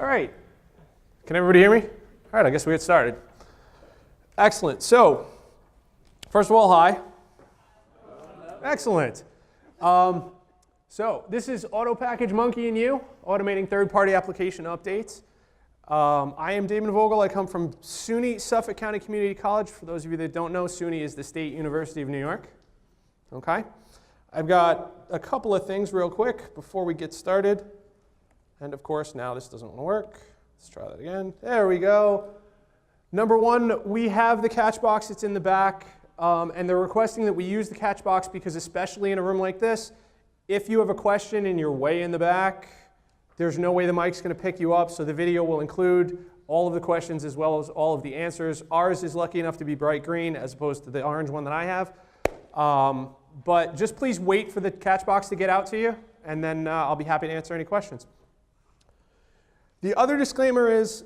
All right. Can everybody hear me? All right, I guess we get started. Excellent. So, first of all, hi. Excellent. So, this is Autopkg Munki You, automating third-party application updates. I am Damon Vogel. I come from SUNY, Suffolk County Community College. For those of you that don't know, SUNY is the State University of New York. Okay? I've got a couple of things real quick before we get started. And of course, now this doesn't want to work. Let's try that again. There we go. Number one, we have the catch box. It's in the back. And they're requesting that we use the catch box because especially in a room like this, if you have a question and you're way in the back, there's no way the mic's going to pick you up. So the video will include all of the questions as well as all of the answers. Ours is lucky enough to be bright green as opposed to the orange one that I have. But just please wait for the catch box to get out to you, and then I'll be happy to answer any questions. The other disclaimer is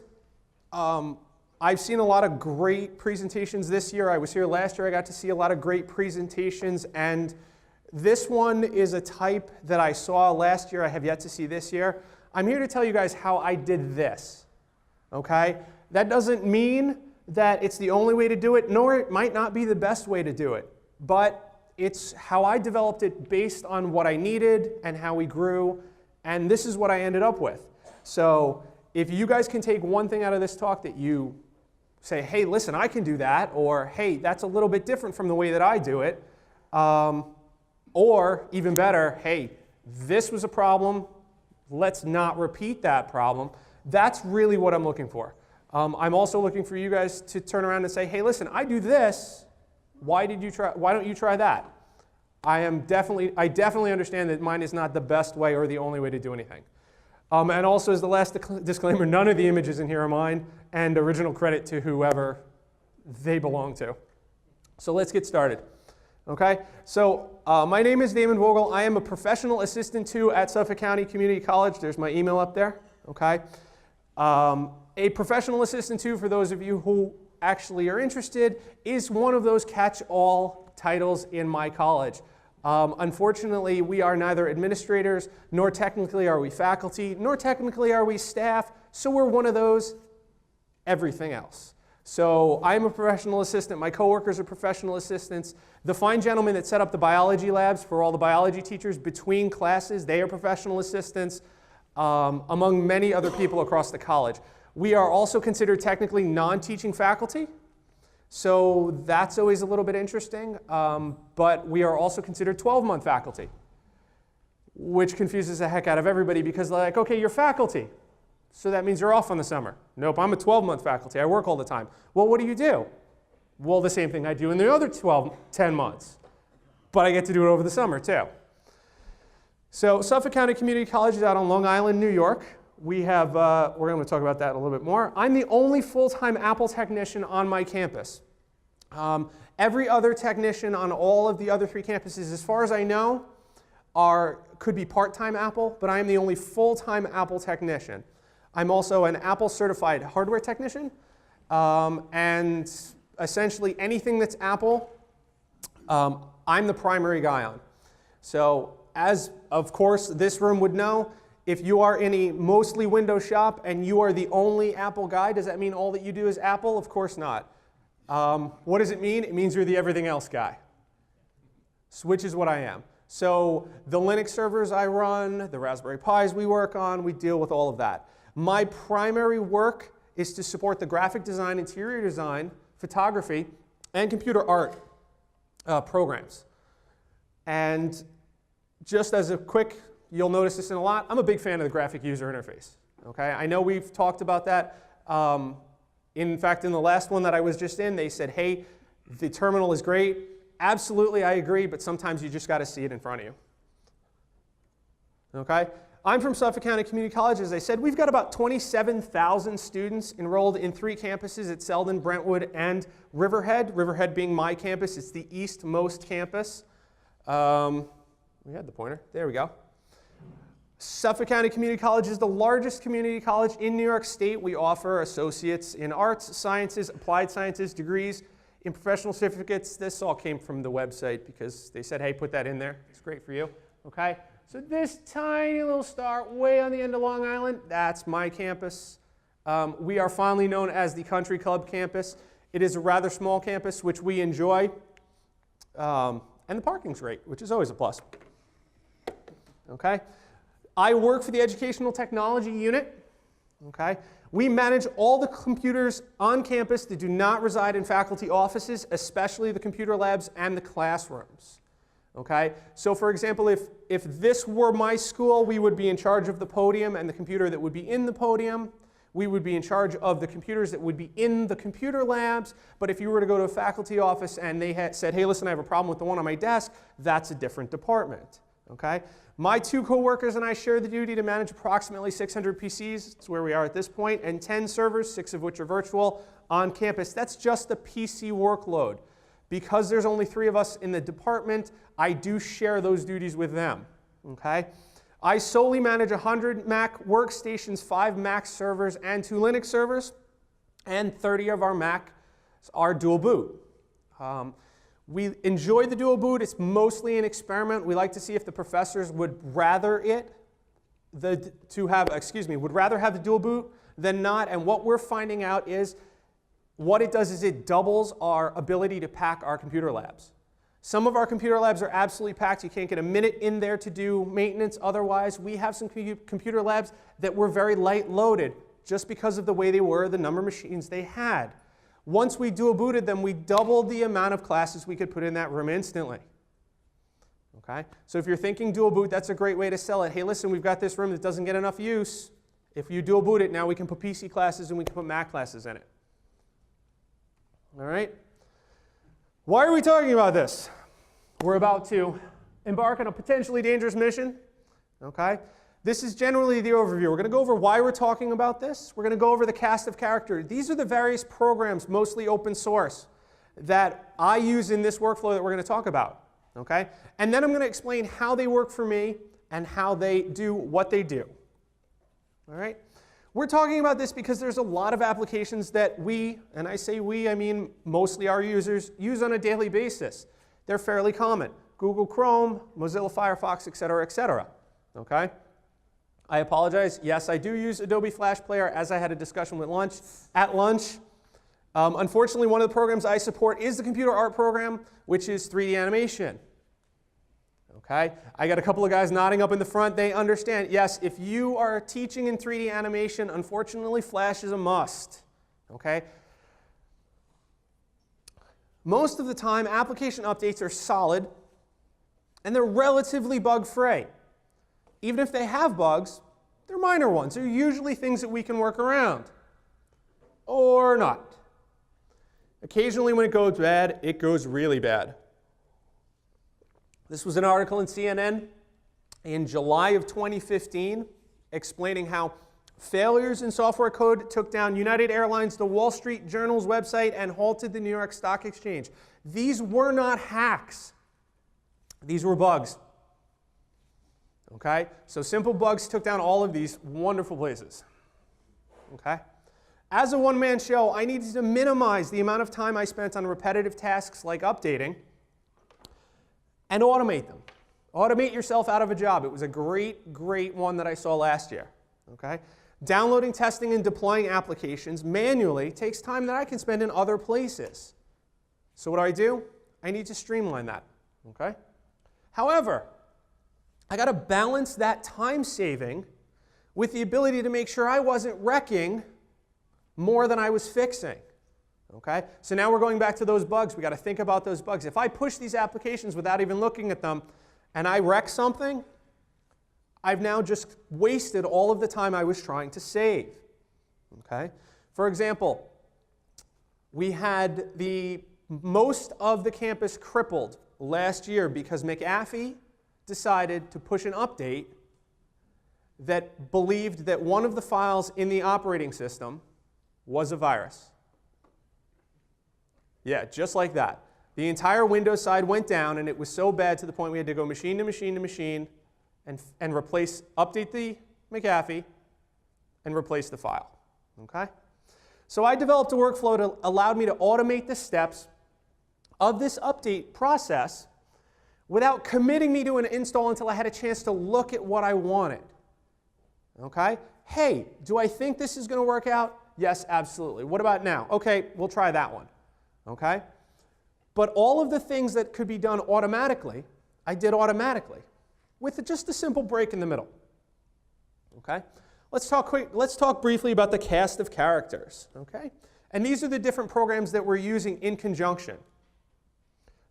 I've seen a lot of great presentations this year. I was here last year. I got to see a lot of great presentations, and this one is a type that I saw last year. I have yet to see this year. I'm here to tell you guys how I did this. Okay? That doesn't mean that it's the only way to do it, nor it might not be the best way to do it. But it's how I developed it based on what I needed and how we grew, and this is what I ended up with. So if you guys can take one thing out of this talk that you say, hey, listen, I can do that, or hey, that's a little bit different from the way that I do it, or even better, hey, this was a problem, let's not repeat that problem. That's really what I'm looking for. I'm also looking for you guys to turn around and say, hey, listen, I do this, why don't you try that? I definitely understand that mine is not the best way or the only way to do anything. And also, as the last disclaimer, none of the images in here are mine, and original credit to whoever they belong to. So let's get started. Okay? So my name is Damon Vogel. I am a professional assistant 2 at Suffolk County Community College. There's my email up there. Okay? A professional assistant 2, for those of you who actually are interested, is one of those catch-all titles in my college. Unfortunately, we are neither administrators, nor technically are we faculty, nor technically are we staff, so we're one of those everything else. So I'm a professional assistant. My coworkers are professional assistants. The fine gentlemen that set up the biology labs for all the biology teachers between classes, they are professional assistants, among many other people across the college. We are also considered technically non-teaching faculty. So that's always a little bit interesting, but we are also considered 12-month faculty, which confuses the heck out of everybody because they're like, okay, you're faculty, so that means you're off on the summer. Nope, I'm a 12-month faculty. I work all the time. Well, what do you do? Well, the same thing I do in the other 10 months, but I get to do it over the summer too. So Suffolk County Community College is out on Long Island, New York. We have, we're going to talk about that a little bit more. I'm the only full-time Apple technician on my campus. Every other technician on all of the other 3 campuses, as far as I know, could be part-time Apple, but I am the only full-time Apple technician. I'm also an Apple certified hardware technician, and essentially anything that's Apple, I'm the primary guy on. So as, of course, this room would know, if you are in a mostly Windows shop and you are the only Apple guy, does that mean all that you do is Apple? Of course not. What does it mean? It means you're the everything else guy, which is what I am. So the Linux servers I run, the Raspberry Pis we work on, we deal with all of that. My primary work is to support the graphic design, interior design, photography, and computer art programs. And just as a quick, you'll notice this in a lot, I'm a big fan of the graphic user interface. Okay? I know we've talked about that. In fact, in the last one that I was just in, they said, hey, the terminal is great. Absolutely, I agree, but sometimes you just got to see it in front of you. Okay? I'm from Suffolk County Community College. As I said, we've got about 27,000 students enrolled in 3 campuses at Selden, Brentwood, and Riverhead. Riverhead being my campus. It's the eastmost campus. We had the pointer. There we go. Suffolk County Community College is the largest community college in New York State. We offer associates in arts, sciences, applied sciences, degrees in professional certificates. This all came from the website because they said, hey, put that in there. It's great for you. Okay? So this tiny little star way on the end of Long Island, that's my campus. We are fondly known as the Country Club campus. It is a rather small campus, which we enjoy. And the parking's great, which is always a plus. Okay? I work for the Educational Technology Unit. Okay? We manage all the computers on campus that do not reside in faculty offices, especially the computer labs and the classrooms. Okay? So for example, if this were my school, we would be in charge of the podium and the computer that would be in the podium. We would be in charge of the computers that would be in the computer labs. But if you were to go to a faculty office and they had said, hey, listen, I have a problem with the one on my desk, that's a different department. Okay? My two coworkers and I share the duty to manage approximately 600 PCs. That's where we are at this point, and 10 servers, 6 of which are virtual, on campus. That's just the PC workload. Because there's only 3 of us in the department, I do share those duties with them. Okay? I solely manage 100 Mac workstations, 5 Mac servers, and 2 Linux servers, and 30 of our Macs are dual boot. We enjoy the dual boot. It's mostly an experiment. We like to see if the professors would rather have the dual boot than not. And what we're finding out is what it does is it doubles our ability to pack our computer labs. Some of our computer labs are absolutely packed. You can't get a minute in there to do maintenance otherwise. We have some computer labs that were very light loaded just because of the way they were, the number of machines they had. Once we dual booted them, we doubled the amount of classes we could put in that room instantly. Okay? So if you're thinking dual boot, that's a great way to sell it. Hey, listen, we've got this room that doesn't get enough use. If you dual boot it, now we can put PC classes and we can put Mac classes in it. All right? Why are we talking about this? We're about to embark on a potentially dangerous mission. Okay? This is generally the overview. We're going to go over why we're talking about this. We're going to go over the cast of characters. These are the various programs, mostly open source, that I use in this workflow that we're going to talk about. Okay? And then I'm going to explain how they work for me and how they do what they do. All right? We're talking about this because there's a lot of applications that we, and I say we, I mean mostly our users, use on a daily basis. They're fairly common. Google Chrome, Mozilla Firefox, et cetera, et cetera. Okay? I apologize. Yes, I do use Adobe Flash Player, as I had a discussion with at lunch. Unfortunately, one of the programs I support is the computer art program, which is 3D animation. Okay? I got a couple of guys nodding up in the front. They understand. Yes, if you are teaching in 3D animation, unfortunately, Flash is a must. Okay? Most of the time, application updates are solid, and they're relatively bug-free. Even if they have bugs, they're minor ones. They're usually things that we can work around. Or not. Occasionally when it goes bad, it goes really bad. This was an article in CNN in July of 2015 explaining how failures in software code took down United Airlines, the Wall Street Journal's website, and halted the New York Stock Exchange. These were not hacks. These were bugs. Okay? So simple bugs took down all of these wonderful places. Okay? As a one-man show, I needed to minimize the amount of time I spent on repetitive tasks like updating and automate them. Automate yourself out of a job. It was a great, great one that I saw last year. Okay? Downloading, testing, and deploying applications manually takes time that I can spend in other places. So what do? I need to streamline that. Okay? However, I got to balance that time saving with the ability to make sure I wasn't wrecking more than I was fixing. Okay? So now we're going back to those bugs. We got to think about those bugs. If I push these applications without even looking at them and I wreck something, I've now just wasted all of the time I was trying to save. Okay? For example, we had most of the campus crippled last year because McAfee decided to push an update that believed that one of the files in the operating system was a virus. Yeah, just like that. The entire Windows side went down, and it was so bad to the point we had to go machine to machine to machine and update the McAfee and replace the file. Okay? So I developed a workflow that allowed me to automate the steps of this update process without committing me to an install until I had a chance to look at what I wanted. Okay? Hey, do I think this is going to work out? Yes, absolutely. What about now? Okay, we'll try that one. Okay? But all of the things that could be done automatically, I did automatically with just a simple break in the middle. Okay? Let's talk briefly about the cast of characters. Okay? And these are the different programs that we're using in conjunction.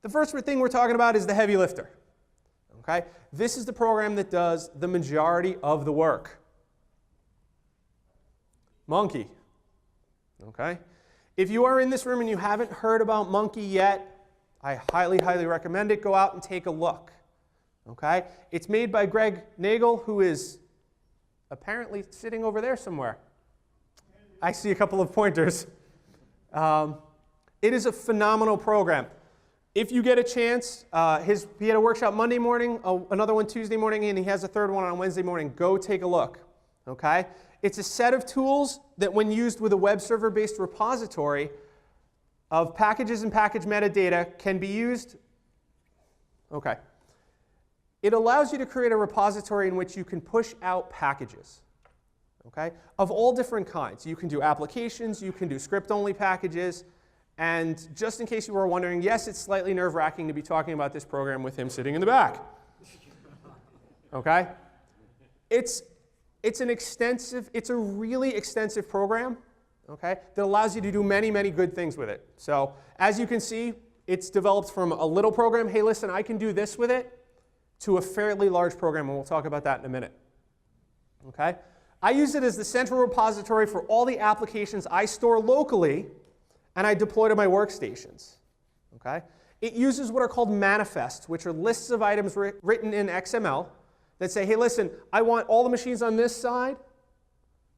The first thing we're talking about is the heavy lifter. Okay? This is the program that does the majority of the work. Munki. Okay? If you are in this room and you haven't heard about Munki yet, I highly, highly recommend it. Go out and take a look. Okay? It's made by Greg Nagel, who is apparently sitting over there somewhere. I see a couple of pointers. It is a phenomenal program. If you get a chance, he had a workshop Monday morning, another one Tuesday morning, and he has a third one on Wednesday morning. Go take a look. Okay? It's a set of tools that when used with a web server-based repository of packages and package metadata can be used. Okay. It allows you to create a repository in which you can push out packages, okay, of all different kinds. You can do applications, you can do script-only packages, and just in case you were wondering, yes, it's slightly nerve-wracking to be talking about this program with him sitting in the back. Okay? It's a really extensive program, okay, that allows you to do many, many good things with it. So as you can see, it's developed from a little program, hey, listen, I can do this with it, to a fairly large program, and we'll talk about that in a minute. Okay? I use it as the central repository for all the applications I store locally and I deploy to my workstations. Okay? It uses what are called manifests, which are lists of items written in XML that say, hey, listen, I want all the machines on this side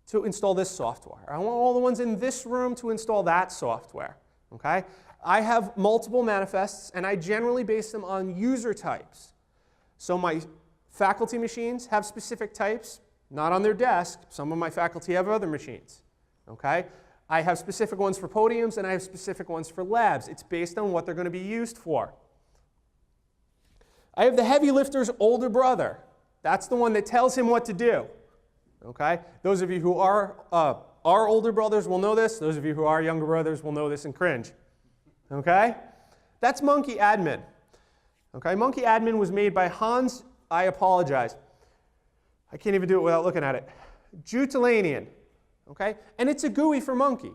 to install this software. I want all the ones in this room to install that software. Okay? I have multiple manifests, and I generally base them on user types. So my faculty machines have specific types, not on their desk. Some of my faculty have other machines. Okay? I have specific ones for podiums, and I have specific ones for labs. It's based on what they're going to be used for. I have the heavy lifter's older brother. That's the one that tells him what to do. Okay? Those of you who are older brothers will know this. Those of you who are younger brothers will know this and cringe. Okay? That's MunkiAdmin. Okay? MunkiAdmin was made by Hans, I apologize. I can't even do it without looking at it. Jutilanian. Okay? And it's a GUI for Munki.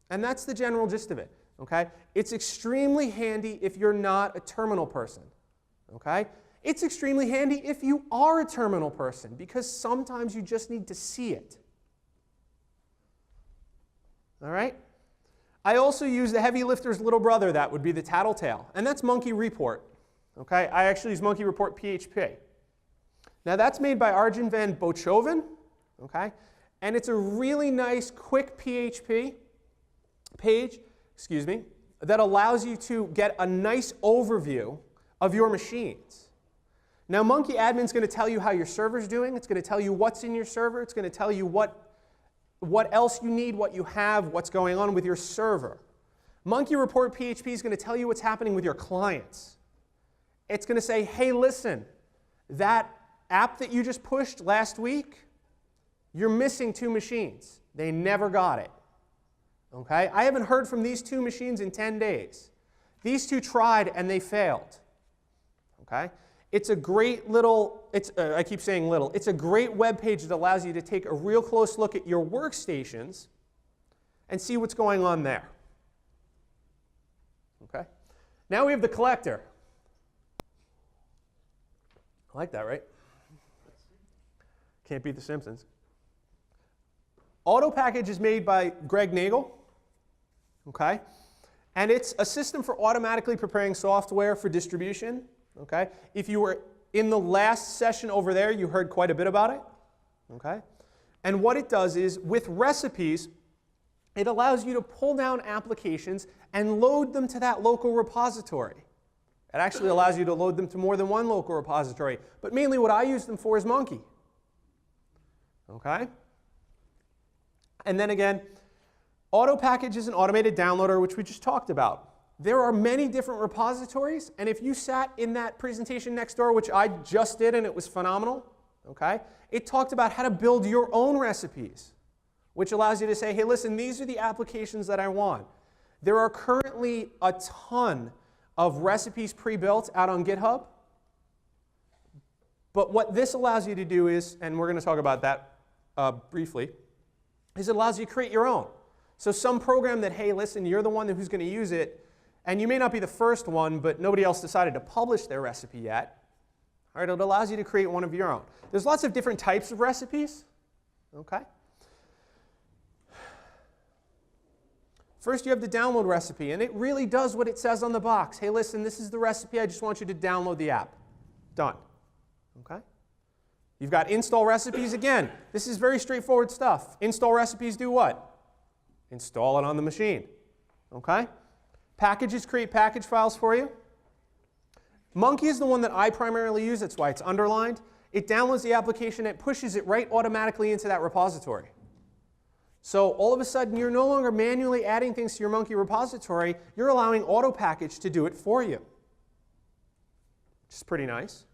And that's the general gist of it. Okay? It's extremely handy if you're not a terminal person. Okay? It's extremely handy if you are a terminal person, because sometimes you just need to see it. All right? I also use the heavy lifter's little brother. That would be the Tattle-Tale. And that's Munki Report. Okay? I actually use Munki Report PHP. Now that's made by Arjun van Bochoven. Okay? And it's a really nice, quick PHP page, that allows you to get a nice overview of your machines. Now MunkiAdmin is going to tell you how your server's doing. It's going to tell you what's in your server. It's going to tell you what else you need, what you have, what's going on with your server. Munki Report PHP is going to tell you what's happening with your clients. It's going to say, hey, listen, that app that you just pushed last week, you're missing 2 machines. They never got it. Okay? I haven't heard from these 2 machines in 10 days. These 2 tried and they failed. Okay? It's a great little, I keep saying little, it's a great web page that allows you to take a real close look at your workstations and see what's going on there. Okay? Now we have the collector. I like that, right? Can't beat The Simpsons. Autopkg is made by Greg Nagel. Okay? And it's a system for automatically preparing software for distribution. Okay? If you were in the last session over there, you heard quite a bit about it. Okay? And what it does is, with recipes, it allows you to pull down applications and load them to that local repository. It actually allows you to load them to more than one local repository. But mainly what I use them for is Munki. Okay? And then again, Autopkg is an automated downloader, which we just talked about. There are many different repositories, and if you sat in that presentation next door, which I just did and it was phenomenal, okay, it talked about how to build your own recipes, which allows you to say, hey, listen, these are the applications that I want. There are currently a ton of recipes pre-built out on GitHub, but what this allows you to do is, and we're going to talk about that briefly, is it allows you to create your own. So some program that, hey, listen, you're the one who's going to use it, and you may not be the first one, but nobody else decided to publish their recipe yet. All right, it allows you to create one of your own. There's lots of different types of recipes. Okay. First, you have the download recipe, and it really does what it says on the box. Hey, listen, this is the recipe. I just want you to download the app. Done. Okay. You've got install recipes. Again, this is very straightforward stuff. Install recipes do what? Install it on the machine. Okay. Packages create package files for you. Munki is the one that I primarily use. That's why it's underlined. It downloads the application and pushes it right automatically into that repository. So all of a sudden, you're no longer manually adding things to your Munki repository. You're allowing Autopkg to do it for you, which is pretty nice.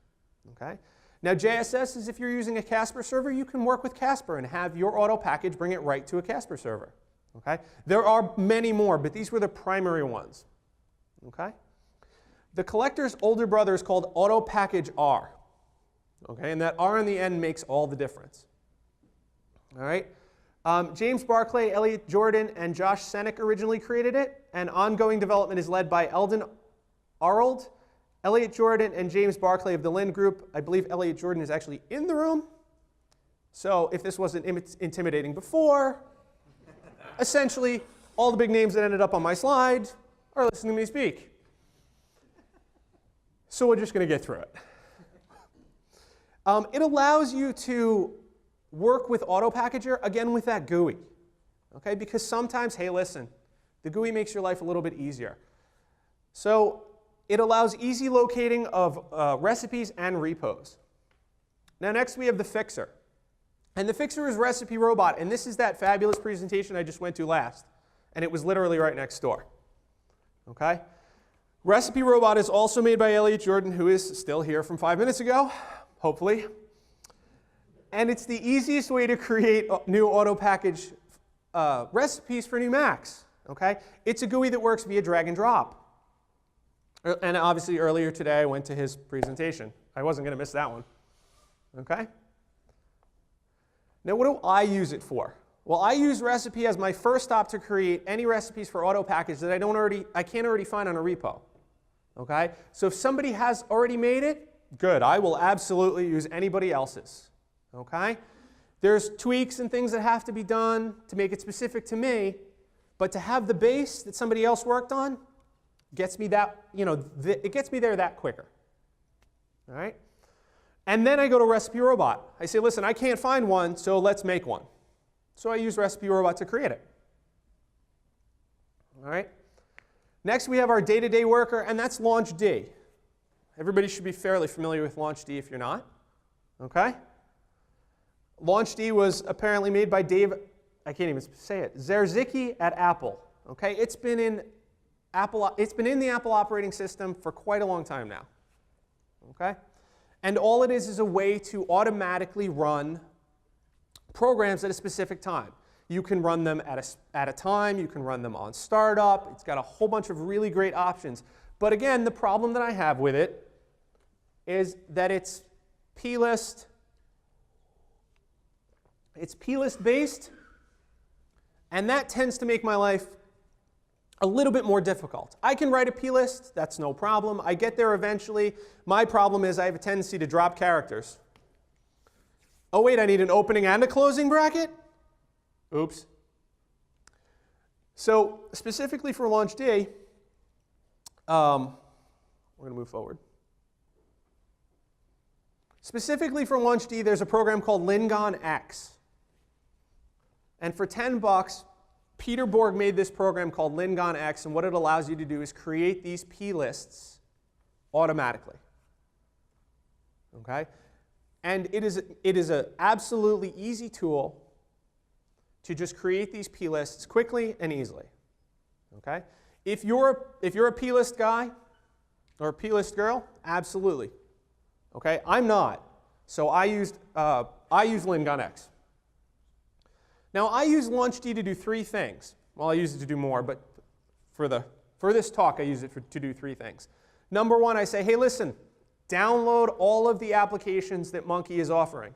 Okay. Now, JSS is if you're using a Casper server, you can work with Casper and have your Autopkg bring it right to a Casper server. Okay? There are many more, but these were the primary ones. Okay? The collector's older brother is called Autopkg R. Okay? And that R in the end makes all the difference. All right? James Barclay, Elliot Jordan, and Josh Senek originally created it, and ongoing development is led by Eldon Arnold, Elliot Jordan, and James Barclay of the Lind Group. I believe Elliot Jordan is actually in the room. So if this wasn't intimidating before, essentially, all the big names that ended up on my slide are listening to me speak. So we're just going to get through it. It allows you to work with Autopkg, again, with that GUI. Okay? Because sometimes, hey, listen, the GUI makes your life a little bit easier. So it allows easy locating of recipes and repos. Now, next we have the fixer. And the fixer is Recipe Robot, and this is that fabulous presentation I just went to last. And it was literally right next door. Okay? Recipe Robot is also made by Elliot Jordan, who is still here from 5 minutes ago, hopefully. And it's the easiest way to create new Autopkg recipes for new Macs. Okay? It's a GUI that works via drag and drop. And obviously earlier today I went to his presentation. I wasn't going to miss that one. Okay? Now, what do I use it for? Well, I use Recipe as my first stop to create any recipes for Autopkg that I can't already find on a repo. Okay? So if somebody has already made it, good. I will absolutely use anybody else's. Okay? There's tweaks and things that have to be done to make it specific to me, but to have the base that somebody else worked on gets me that, it gets me there that quicker. All right? And then I go to Recipe Robot. I say, listen, I can't find one, so let's make one. So I use Recipe Robot to create it. All right? Next, we have our day-to-day worker, and that's LaunchD. Everybody should be fairly familiar with LaunchD if you're not. Okay? LaunchD was apparently made by Dave, I can't even say it, Zarzicki at Apple. Okay? It's been in the Apple operating system for quite a long time now. Okay? And all it is a way to automatically run programs at a specific time. You can run them at a time. You can run them on startup. It's got a whole bunch of really great options. But again, the problem that I have with it is that it's plist. It's plist based, and that tends to make my life a little bit more difficult. I can write a plist, that's no problem. I get there eventually. My problem is I have a tendency to drop characters. Oh wait, I need an opening and a closing bracket? Oops. So specifically for LaunchD, we're going to move forward. Specifically for LaunchD, there's a program called LingonX. And for $10, Peter Borg made this program called LingonX, and what it allows you to do is create these plists automatically. Okay? And it is an absolutely easy tool to just create these plists quickly and easily. Okay? If you're a plist guy or a plist girl, absolutely. Okay, I'm not. So I use LinGunX. Now I use LaunchD to do three things. Well, I use it to do more, but for this talk, I use it to do three things. Number one, I say, hey, listen, download all of the applications that Munki is offering.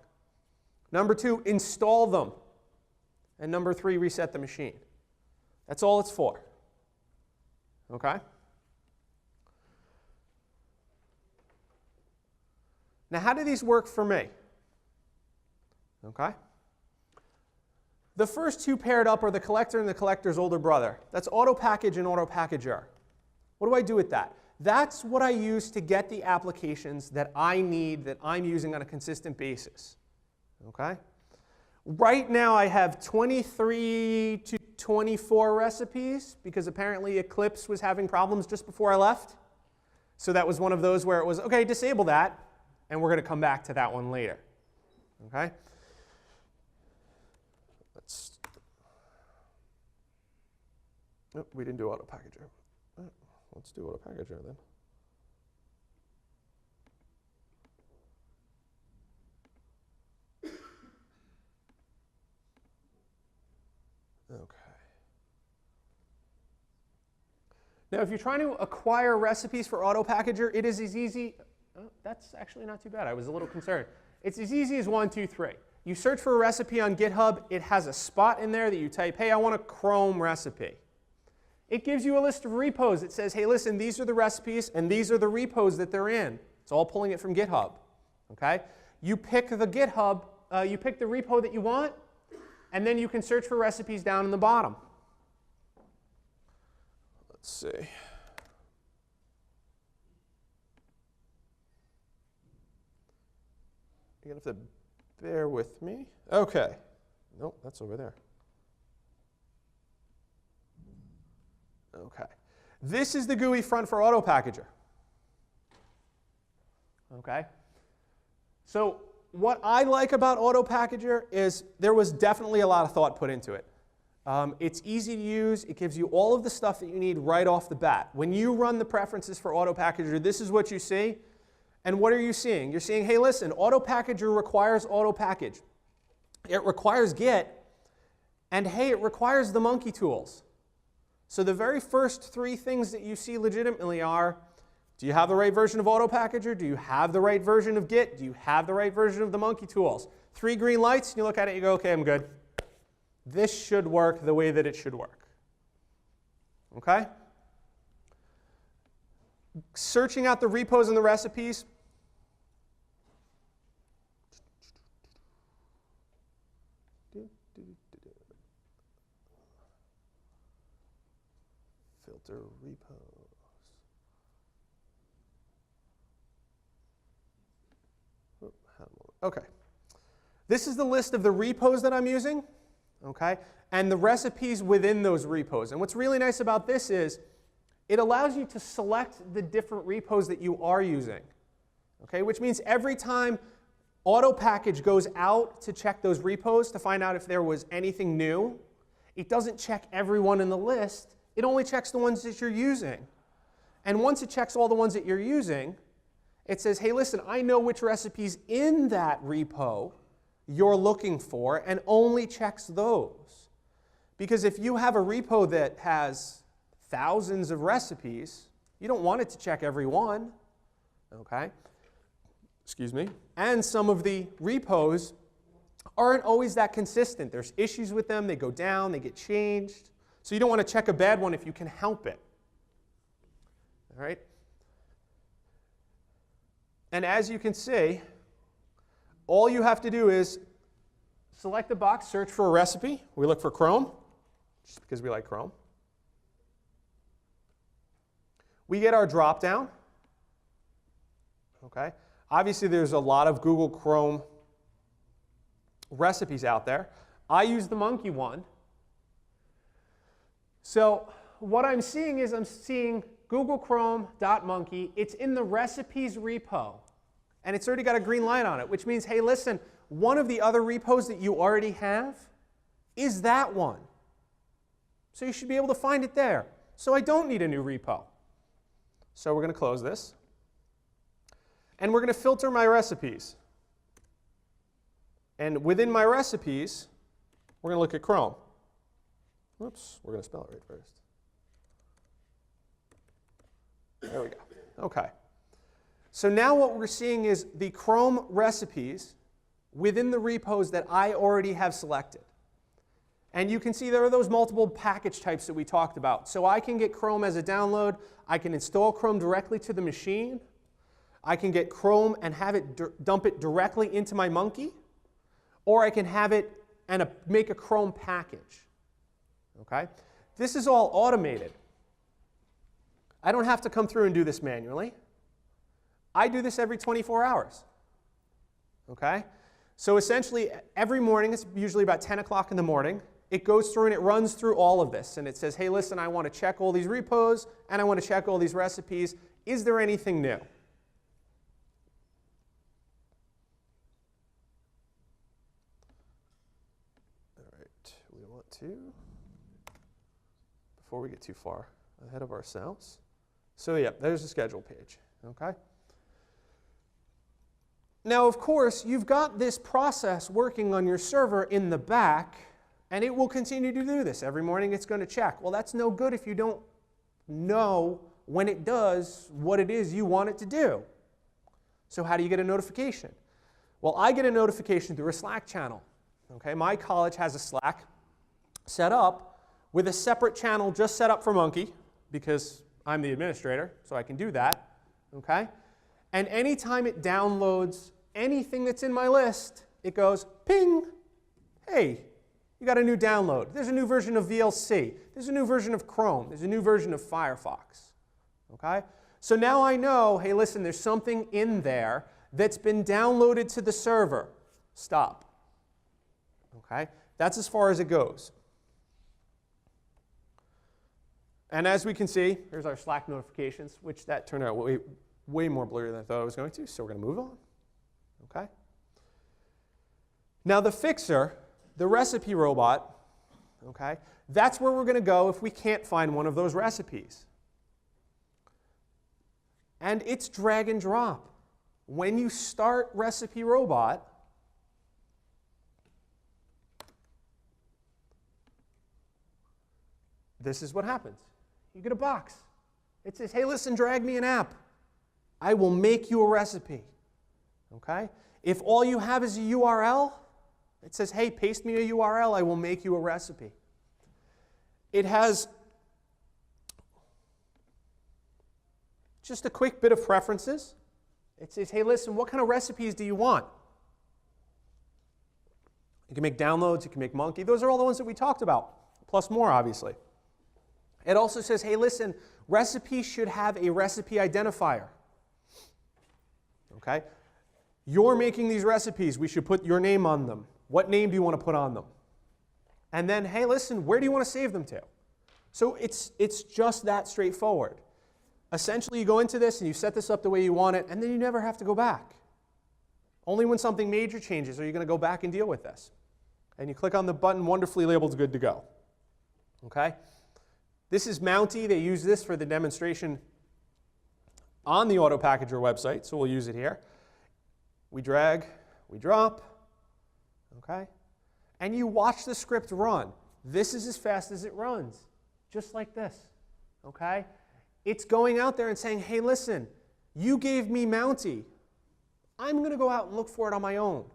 Number two, install them. And number three, reset the machine. That's all it's for. Okay? Now, how do these work for me? Okay? The first two paired up are the collector and the collector's older brother. That's Autopkg and Autopkg. What do I do with that? That's what I use to get the applications that I need, that I'm using on a consistent basis. Okay? Right now I have 23 to 24 recipes because apparently Eclipse was having problems just before I left. So that was one of those where it was, okay, disable that, and we're going to come back to that one later. Okay? Nope, we didn't do Autopkg. Let's do Autopkg then. Okay. Now, if you're trying to acquire recipes for Autopkg, it is as easy. Oh, that's actually not too bad. I was a little concerned. It's as easy as 1, 2, 3. You search for a recipe on GitHub. It has a spot in there that you type, hey, I want a Chrome recipe. It gives you a list of repos. It says, hey, listen, these are the recipes, and these are the repos that they're in. It's all pulling it from GitHub. Okay? You pick the GitHub, you pick the repo that you want, and then you can search for recipes down in the bottom. Let's see. You're going to have to bear with me. Okay. Nope, that's over there. Okay. This is the GUI front for Autopkg. Okay. So what I like about Autopkg is there was definitely a lot of thought put into it. It's easy to use. It gives you all of the stuff that you need right off the bat. When you run the preferences for Autopkg, this is what you see. And what are you seeing? You're seeing, hey, listen, Autopkg requires Autopkg. It requires Git. And hey, it requires the Munki tools. So the very first three things that you see legitimately are, do you have the right version of Autopkg? Do you have the right version of Git? Do you have the right version of the Munki tools? 3 green lights, and you look at it and you go, okay, I'm good. This should work the way that it should work. Okay? Searching out the repos and the recipes. Filter repos. Okay. This is the list of the repos that I'm using, okay, and the recipes within those repos. And what's really nice about this is it allows you to select the different repos that you are using, okay, which means every time Autopkg goes out to check those repos to find out if there was anything new, it doesn't check everyone in the list. It only checks the ones that you're using. And once it checks all the ones that you're using, it says, hey, listen, I know which recipes in that repo you're looking for, and only checks those. Because if you have a repo that has thousands of recipes, you don't want it to check every one. Okay? Excuse me. And some of the repos aren't always that consistent. There's issues with them. They go down. They get changed. So you don't want to check a bad one if you can help it. All right? And as you can see, all you have to do is select the box, search for a recipe. We look for Chrome, just because we like Chrome. We get our drop-down. Okay. Obviously, there's a lot of Google Chrome recipes out there. I use the Munki one. So what I'm seeing is I'm seeing Google Chrome.Munki. It's in the recipes repo. And it's already got a green light on it, which means, hey, listen, one of the other repos that you already have is that one. So you should be able to find it there. So I don't need a new repo. So we're going to close this. And we're going to filter my recipes. And within my recipes, we're going to look at Chrome. Oops, we're going to spell it right first. There we go. OK. So now what we're seeing is the Chrome recipes within the repos that I already have selected. And you can see there are those multiple package types that we talked about. So I can get Chrome as a download. I can install Chrome directly to the machine. I can get Chrome and have it dump it directly into my Munki. Or I can have it and make a Chrome package. Okay? This is all automated. I don't have to come through and do this manually. I do this every 24 hours. Okay? So essentially, every morning, it's usually about 10 o'clock in the morning, it goes through and it runs through all of this. And it says, hey, listen, I want to check all these repos, and I want to check all these recipes. Is there anything new? All right, we want to, before we get too far ahead of ourselves. So yeah, there's the schedule page. Okay? Now, of course, you've got this process working on your server in the back, and it will continue to do this. Every morning it's going to check. Well, that's no good if you don't know when it does what it is you want it to do. So how do you get a notification? Well, I get a notification through a Slack channel. Okay? My college has a Slack set up with a separate channel just set up for Munki, because I'm the administrator, so I can do that. Okay? And anytime it downloads anything that's in my list, it goes, ping, hey, you got a new download. There's a new version of VLC. There's a new version of Chrome. There's a new version of Firefox. Okay? So now I know, hey, listen, there's something in there that's been downloaded to the server. Stop. Okay? That's as far as it goes. And as we can see, here's our Slack notifications, which that turned out way more blurry than I thought it was going to, so we're going to move on. Okay? Now the fixer, the recipe robot, okay, that's where we're going to go if we can't find one of those recipes. And it's drag and drop. When you start recipe robot, this is what happens. You get a box. It says, hey, listen, drag me an app. I will make you a recipe. Okay? If all you have is a URL, it says, hey, paste me a URL, I will make you a recipe. It has just a quick bit of preferences. It says, hey, listen, what kind of recipes do you want? You can make downloads, you can make Munki. Those are all the ones that we talked about, plus more, obviously. It also says, hey, listen, recipes should have a recipe identifier. Okay? You're making these recipes. We should put your name on them. What name do you want to put on them? And then, hey, listen, where do you want to save them to? So it's just that straightforward. Essentially, you go into this and you set this up the way you want it, and then you never have to go back. Only when something major changes are you going to go back and deal with this. And you click on the button, wonderfully labeled, good to go. Okay? This is Mounty. They use this for the demonstration on the Autopkg website, so we'll use it here. We drag, we drop, okay? And you watch the script run. This is as fast as it runs, just like this, okay? It's going out there and saying, hey, listen, you gave me Mounty. I'm going to go out and look for it on my own.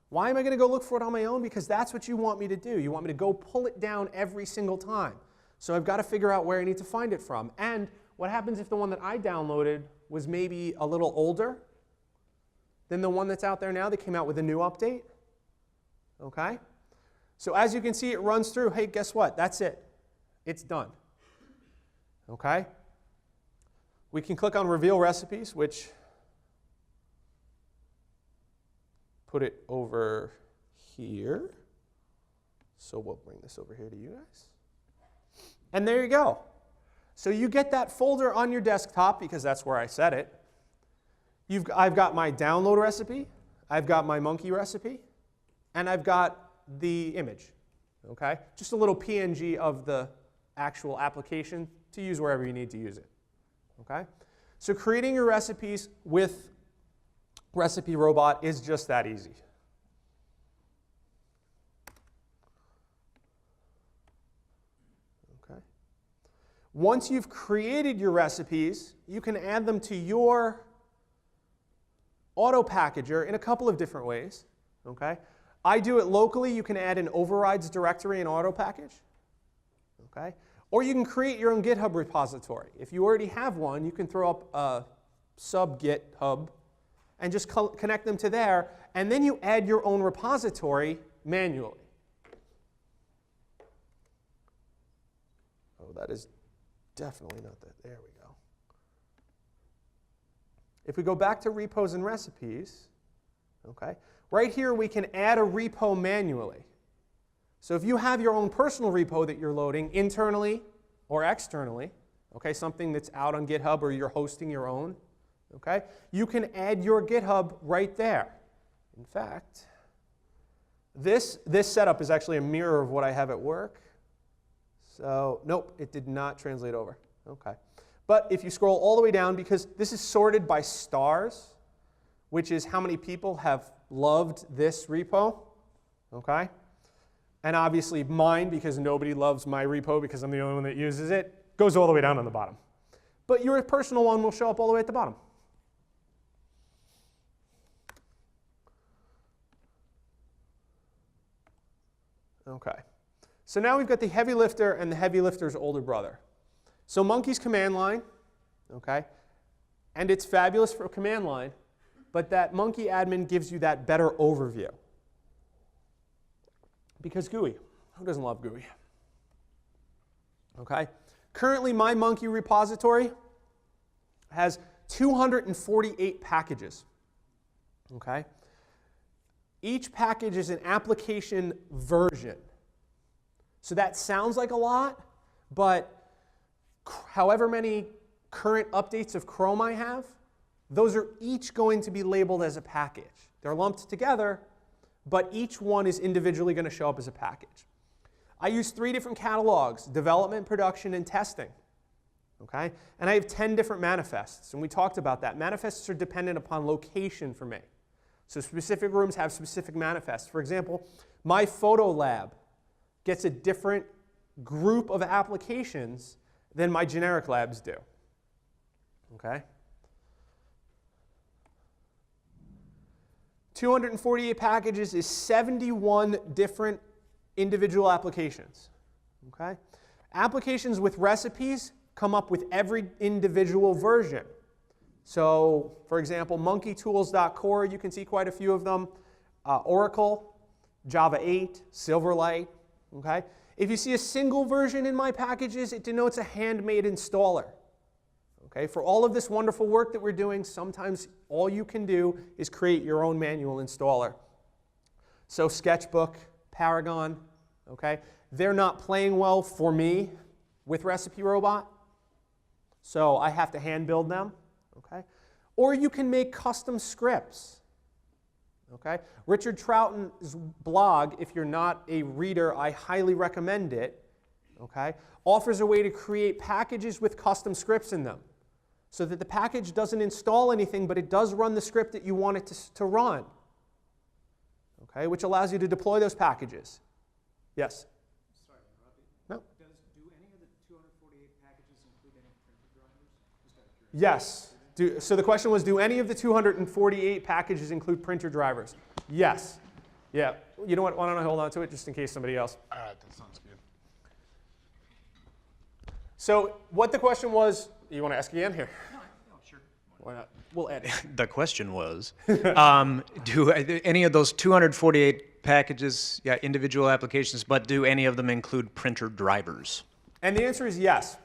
Why am I going to go look for it on my own? Because that's what you want me to do. You want me to go pull it down every single time. So I've got to figure out where I need to find it from. And what happens if the one that I downloaded was maybe a little older than the one that's out there now that came out with a new update? Okay? So as you can see, it runs through. Hey, guess what? That's it. It's done. Okay? We can click on Reveal Recipes, which put it over here. So we'll bring this over here to you guys. And there you go. So you get that folder on your desktop, because that's where I set it. I've got my download recipe, I've got my Munki recipe, and I've got the image. Okay? Just a little PNG of the actual application to use wherever you need to use it. Okay? So creating your recipes with Recipe Robot is just that easy. Okay. Once you've created your recipes, you can add them to your Autopkg in a couple of different ways. Okay? I do it locally. You can add an overrides directory in Autopkg. Okay? Or you can create your own GitHub repository. If you already have one, you can throw up a sub GitHub and just connect them to there, and then you add your own repository manually. Oh, that is definitely not that. There we go. If we go back to repos and recipes, okay, right here we can add a repo manually. So if you have your own personal repo that you're loading internally or externally, okay, something that's out on GitHub or you're hosting your own, okay, you can add your GitHub right there. In fact, this setup is actually a mirror of what I have at work. So nope, it did not translate over. Okay. But if you scroll all the way down, because this is sorted by stars, which is how many people have loved this repo, okay? And obviously mine, because nobody loves my repo because I'm the only one that uses it, goes all the way down on the bottom. But your personal one will show up all the way at the bottom. Okay. So now we've got the heavy lifter and the heavy lifter's older brother. So Munki's command line, okay, and it's fabulous for command line, but that MunkiAdmin gives you that better overview. Because GUI, who doesn't love GUI? Okay. Currently, my Munki repository has 248 packages. Okay. Each package is an application version. So that sounds like a lot, but however many current updates of Chrome I have, those are each going to be labeled as a package. They're lumped together, but each one is individually going to show up as a package. I use 3 different catalogs: development, production, and testing. Okay? And I have 10 different manifests, and we talked about that. Manifests are dependent upon location for me. So specific rooms have specific manifests. For example, my photo lab gets a different group of applications than my generic labs do. Okay? 248 packages is 71 different individual applications. Okay? Applications with recipes come up with every individual version. So, for example, monkeitools.core, you can see quite a few of them. Oracle, Java 8, Silverlight. Okay? If you see a single version in my packages, it denotes a handmade installer. Okay? For all of this wonderful work that we're doing, sometimes all you can do is create your own manual installer. So Sketchbook, Paragon, okay? They're not playing well for me with Recipe Robot, so I have to hand build them. Okay? Or you can make custom scripts. Okay? Richard Troughton's blog, if you're not a reader, I highly recommend it, okay, offers a way to create packages with custom scripts in them so that the package doesn't install anything, but it does run the script that you want it to run, okay, which allows you to deploy those packages. Yes? Sorry, Robbie. No. Do any of the 248 packages include any printer drivers? Just out of curiosity. Yes. So the question was, do any of the 248 packages include printer drivers? Yes. Yeah. You know what? Why don't I hold on to it just in case somebody else? All right, that sounds good. So what the question was, you want to ask again here? No, sure. Why not? We'll add it. The question was, do any of those 248 packages, yeah, individual applications, but do any of them include printer drivers? And the answer is yes.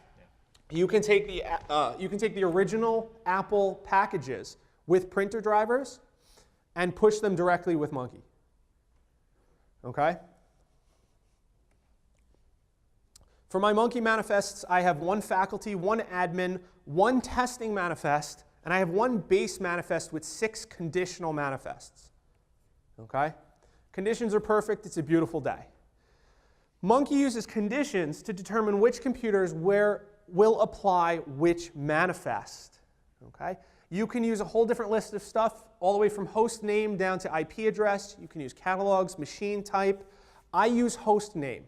You can take the original Apple packages with printer drivers and push them directly with Munki. Okay? For my Munki manifests, I have 1 faculty, 1 admin, 1 testing manifest, and I have 1 base manifest with 6 conditional manifests. Okay? Conditions are perfect. It's a beautiful day. Munki uses conditions to determine which computers where will apply which manifest. Okay? You can use a whole different list of stuff, all the way from host name down to IP address. You can use catalogs, machine type. I use host name,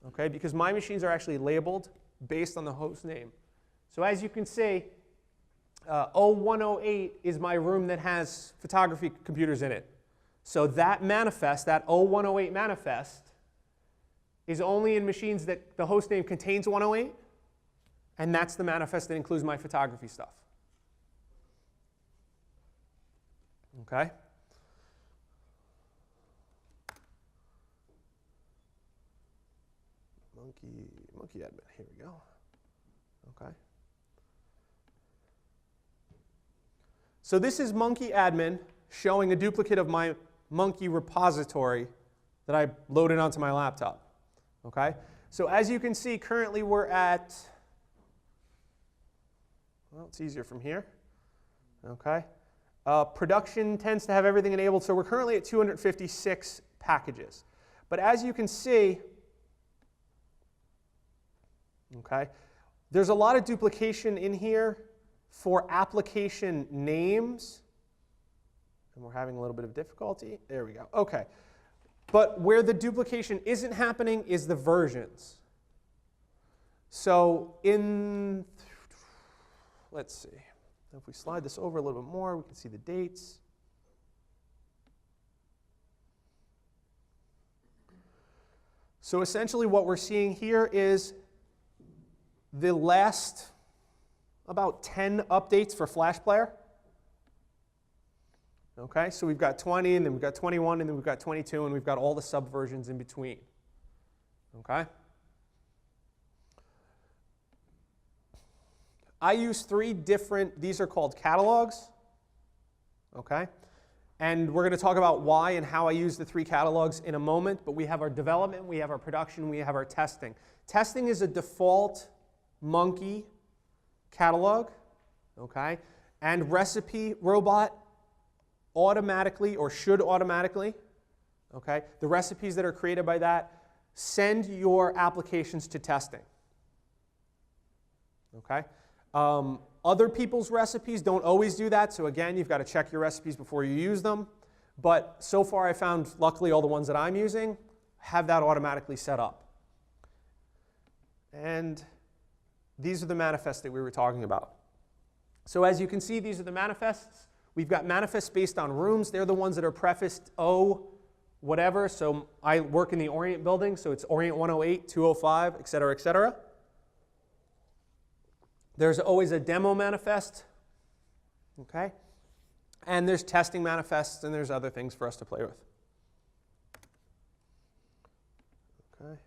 okay, because my machines are actually labeled based on the host name. So as you can see, 0108 is my room that has photography computers in it. So that manifest, that 0108 manifest, is only in machines that the host name contains 108, and that's the manifest that includes my photography stuff. Okay? MunkiAdmin, here we go. Okay. So this is MunkiAdmin showing a duplicate of my Munki repository that I loaded onto my laptop. Okay? So as you can see, currently we're at, well, it's easier from here. Okay? Production tends to have everything enabled, so we're currently at 256 packages. But as you can see, okay, there's a lot of duplication in here for application names. And we're having a little bit of difficulty. There we go. Okay. But where the duplication isn't happening is the versions. So let's see. If we slide this over a little bit more, we can see the dates. So essentially what we're seeing here is the last about 10 updates for Flash Player. Okay, so we've got 20, and then we've got 21, and then we've got 22, and we've got all the subversions in between. Okay? I use 3 different, these are called catalogs. Okay? And we're going to talk about why and how I use the 3 catalogs in a moment, but we have our development, we have our production, we have our testing. Testing is a default Munki catalog, okay? And recipe robot automatically, or should automatically, okay? The recipes that are created by that send your applications to testing, okay? Other people's recipes don't always do that, so again, you've got to check your recipes before you use them. But so far, I found, luckily, all the ones that I'm using have that automatically set up. And these are the manifests that we were talking about. So as you can see, these are the manifests. We've got manifests based on rooms. They're the ones that are prefaced O whatever. So I work in the Orient building, so it's Orient 108, 205, et cetera, et cetera. There's always a demo manifest, okay? And there's testing manifests, and there's other things for us to play with. Okay.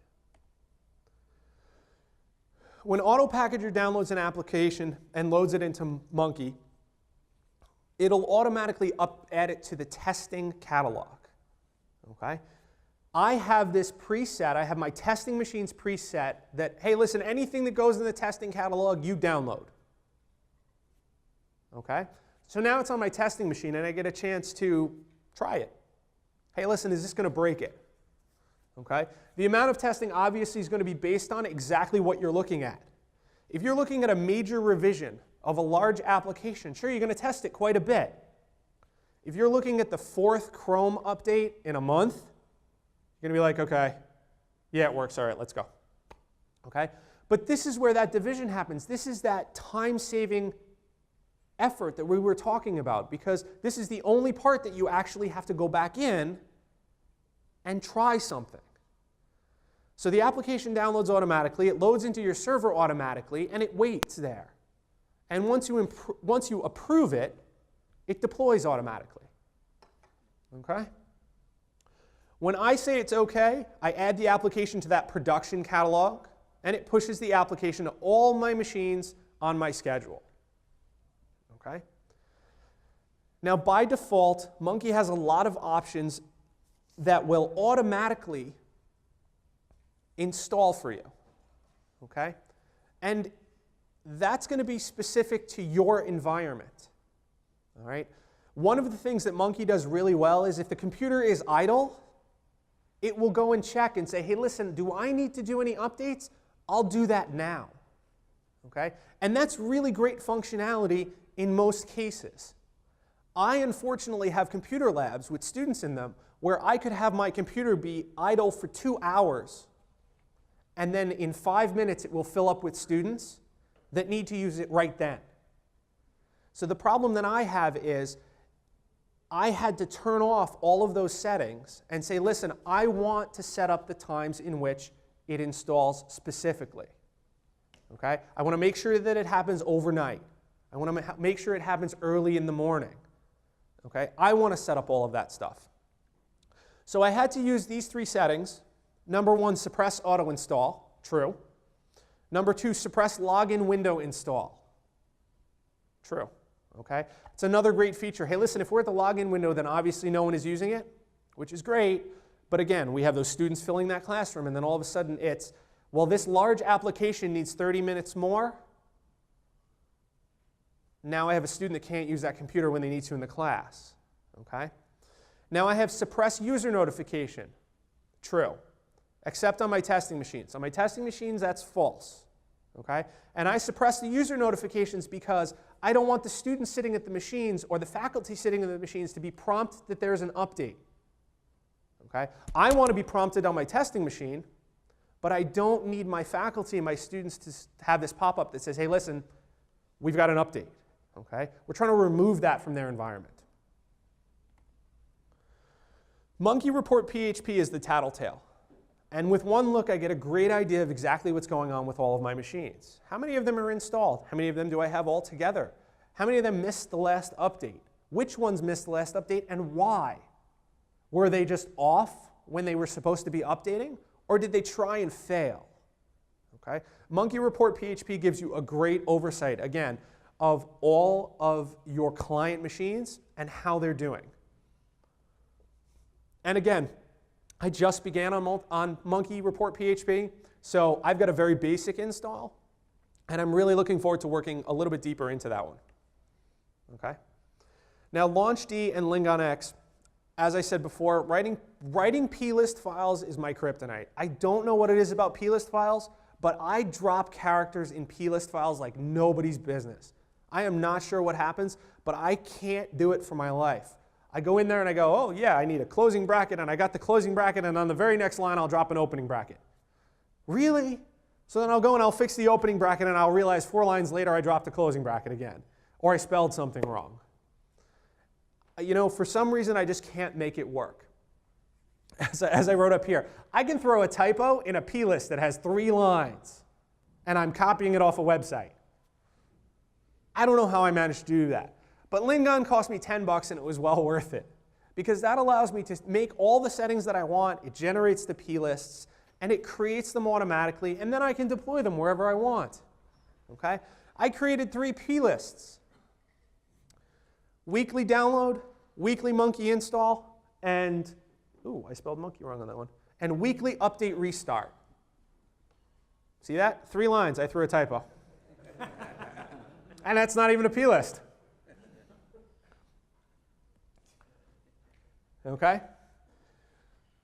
When Autopkg downloads an application and loads it into Munki, it'll automatically add it to the testing catalog. Okay? I have this preset, I have my testing machines preset that, hey, listen, anything that goes in the testing catalog, you download. Okay? So now it's on my testing machine, and I get a chance to try it. Hey, listen, is this going to break it? Okay? The amount of testing obviously is going to be based on exactly what you're looking at. If you're looking at a major revision of a large application, sure, you're going to test it quite a bit. If you're looking at the 4th Chrome update in a month, you're going to be like, okay, yeah, it works, all right, let's go. Okay? But this is where that division happens. This is that time-saving effort that we were talking about, because this is the only part that you actually have to go back in and try something. So the application downloads automatically, it loads into your server automatically, and it waits there. And once you approve it, it deploys automatically. Okay? When I say it's okay, I add the application to that production catalog, and it pushes the application to all my machines on my schedule. Okay? Now, by default, Munki has a lot of options that will automatically install for you. Okay? And that's going to be specific to your environment. All right? One of the things that Munki does really well is if the computer is idle, it will go and check and say, hey, listen, do I need to do any updates? I'll do that now. Okay? And that's really great functionality in most cases. I unfortunately have computer labs with students in them where I could have my computer be idle for 2 hours, and then in 5 minutes it will fill up with students that need to use it right then. So the problem that I have is I had to turn off all of those settings and say, listen, I want to set up the times in which it installs specifically. Okay? I want to make sure that it happens overnight. I want to make sure it happens early in the morning. Okay? I want to set up all of that stuff. So I had to use these 3 settings. Number 1, suppress auto install. True. Number 2, suppress login window install. True. Okay? It's another great feature. Hey, listen, if we're at the login window, then obviously no one is using it, which is great. But again, we have those students filling that classroom, and then all of a sudden it's, well, this large application needs 30 minutes more. Now I have a student that can't use that computer when they need to in the class. Okay? Now I have suppress user notification. True. Except on my testing machines. On my testing machines, that's false. Okay? And I suppress the user notifications because I don't want the students sitting at the machines or the faculty sitting at the machines to be prompted that there's an update. Okay? I want to be prompted on my testing machine, but I don't need my faculty and my students to have this pop-up that says, hey, listen, we've got an update. Okay? We're trying to remove that from their environment. Munki Report PHP is the Tattle-Tale. And with one look, I get a great idea of exactly what's going on with all of my machines. How many of them are installed? How many of them do I have all together? How many of them missed the last update? Which ones missed the last update and why? Were they just off when they were supposed to be updating? Or did they try and fail? Okay? Munki Report PHP gives you a great oversight, again, of all of your client machines and how they're doing. And again, I just began on Munki Report PHP, so I've got a very basic install, and I'm really looking forward to working a little bit deeper into that one. Okay? Now, LaunchD and LingonX, as I said before, writing plist files is my kryptonite. I don't know what it is about plist files, but I drop characters in plist files like nobody's business. I am not sure what happens, but I can't do it for my life. I go in there and I go, oh yeah, I need a closing bracket, and I got the closing bracket, and on the very next line I'll drop an opening bracket. Really? So then I'll go and I'll fix the opening bracket, and I'll realize 4 lines later I dropped the closing bracket again, or I spelled something wrong. You know, for some reason I just can't make it work. As I wrote up here, I can throw a typo in a plist that has 3 lines, and I'm copying it off a website. I don't know how I managed to do that. But Lingon cost me $10 and it was well worth it, because that allows me to make all the settings that I want. It generates the plists and it creates them automatically, and then I can deploy them wherever I want. Okay? I created 3 plists: weekly download, weekly Munki install, and ooh, I spelled monkey wrong on that one, and weekly update restart. See that? 3 lines. I threw a typo. And that's not even a plist. Okay?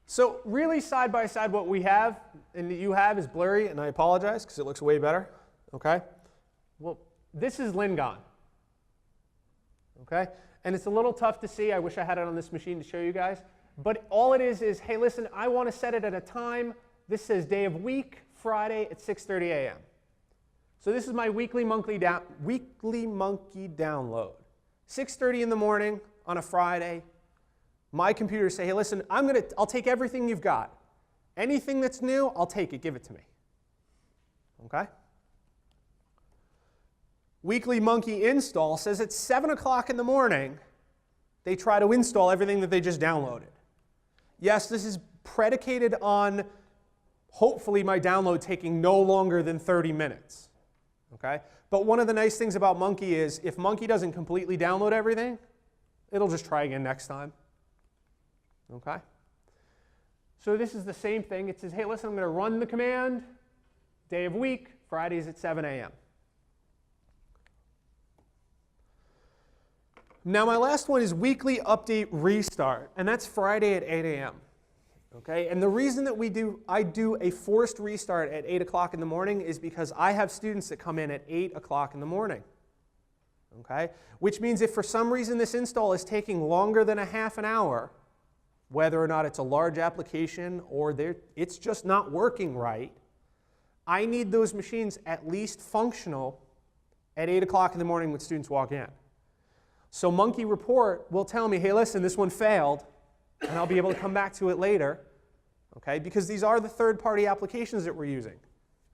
So really, side by side, what we have and that you have is blurry, and I apologize because it looks way better. Okay? Well, this is Lingon. Okay? And it's a little tough to see. I wish I had it on this machine to show you guys. But all it is, hey, listen, I want to set it at a time. This says day of week, Friday at 6:30 a.m. So this is my weekly Munki download. 6:30 in the morning on a Friday. My computer say, hey, listen, I'll take everything you've got. Anything that's new, I'll take it. Give it to me. Okay? Weekly Munki install says at 7 o'clock in the morning, they try to install everything that they just downloaded. Yes, this is predicated on hopefully my download taking no longer than 30 minutes. Okay? But one of the nice things about Munki is if Munki doesn't completely download everything, it'll just try again next time. Okay? So this is the same thing. It says, hey, listen, I'm going to run the command, day of week, Fridays at 7 a.m. Now my last one is weekly update restart, and that's Friday at 8 a.m. Okay, and the reason that I do a forced restart at 8 o'clock in the morning is because I have students that come in at 8 o'clock in the morning. Okay, which means if for some reason this install is taking longer than a half an hour, whether or not it's a large application or it's just not working right, I need those machines at least functional at 8 o'clock in the morning when students walk in. So Munki Report will tell me, hey, listen, this one failed, and I'll be able to come back to it later, okay? Because these are the third-party applications that we're using,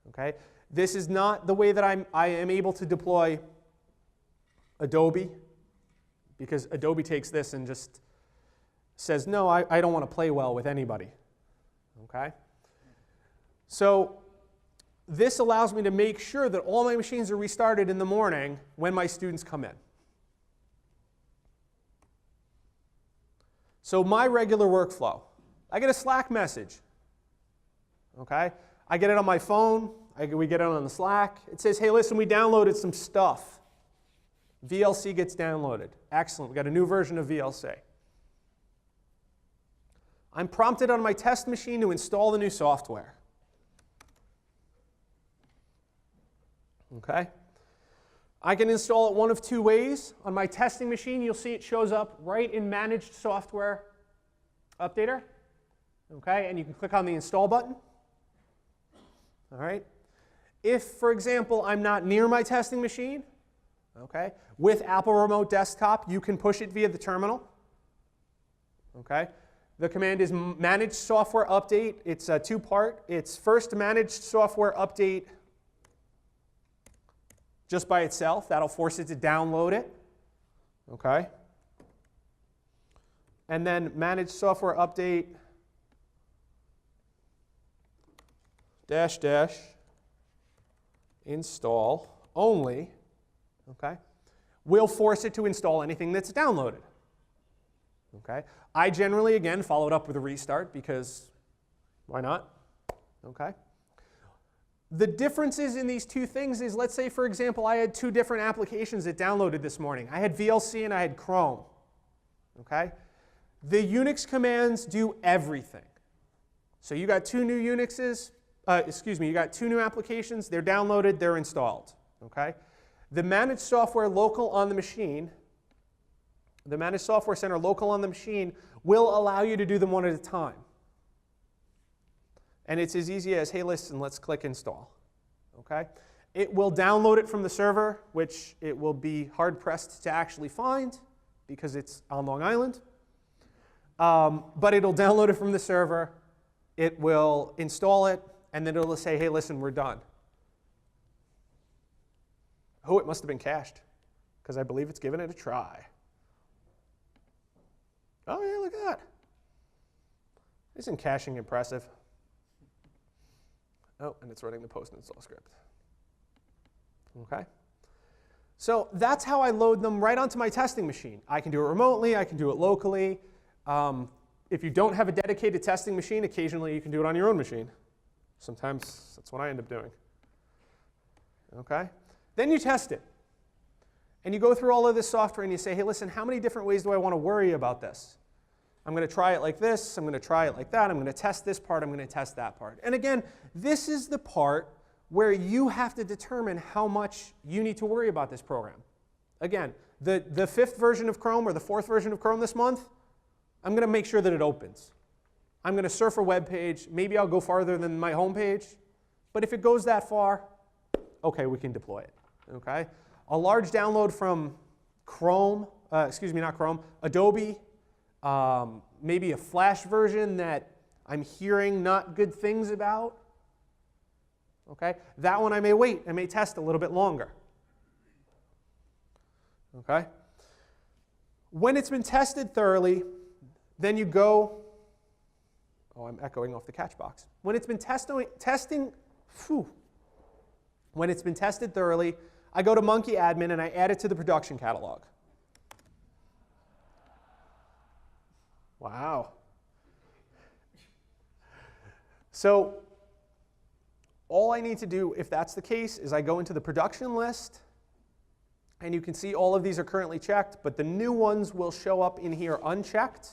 okay? This is not the way that I am able to deploy Adobe, because Adobe takes this and just says, no, I don't want to play well with anybody, okay? So this allows me to make sure that all my machines are restarted in the morning when my students come in. So my regular workflow, I get a Slack message, okay? I get it on my phone, we get it on the Slack. It says, hey, listen, we downloaded some stuff. VLC gets downloaded. Excellent, we got a new version of VLC. I'm prompted on my test machine to install the new software. Okay? I can install it one of two ways. On my testing machine, you'll see it shows up right in Managed Software Updater. Okay? And you can click on the Install button. All right? If, for example, I'm not near my testing machine, okay, with Apple Remote Desktop, you can push it via the terminal. Okay? The command is Managed Software Update. It's a two-part. It's first Managed Software Update just by itself. That'll force it to download it. Okay? And then Managed Software Update -- install only, okay, will force it to install anything that's downloaded. Okay? I generally, again, follow it up with a restart because why not? Okay? The differences in these two things is, let's say, for example, I had two different applications that downloaded this morning. I had VLC and I had Chrome. Okay? The Unix commands do everything. So you got two new Unixes, you got two new applications, they're downloaded, they're installed. Okay? The Managed Software local on the machine, the Managed Software Center local on the machine will allow you to do them one at a time. And it's as easy as, hey, listen, let's click install. Okay? It will download it from the server, which it will be hard-pressed to actually find because it's on Long Island. But it'll download it from the server. It will install it, and then it'll say, hey, listen, we're done. Oh, it must have been cached, because I believe it's given it a try. Oh, yeah, look at that. Isn't caching impressive? Oh, and it's running the post-install script. Okay? So that's how I load them right onto my testing machine. I can do it remotely. I can do it locally. If you don't have a dedicated testing machine, occasionally you can do it on your own machine. Sometimes that's what I end up doing. Okay? Then you test it. And you go through all of this software and you say, hey, listen, how many different ways do I want to worry about this? I'm going to try it like this. I'm going to try it like that. I'm going to test this part. I'm going to test that part. And again, this is the part where you have to determine how much you need to worry about this program. Again, the fifth version of Chrome or the fourth version of Chrome this month, I'm going to make sure that it opens. I'm going to surf a web page. Maybe I'll go farther than my home page. But if it goes that far, OK, we can deploy it. Okay? A large download from Chrome, not Chrome, Adobe, maybe a Flash version that I'm hearing not good things about. Okay? That one I may wait. I may test a little bit longer. Okay? When it's been tested thoroughly, then you go, oh, I'm echoing off the catch box. When it's been when it's been tested thoroughly, I go to MunkiAdmin and I add it to the production catalog. Wow. So all I need to do, if that's the case, is I go into the production list, and you can see all of these are currently checked, but the new ones will show up in here unchecked.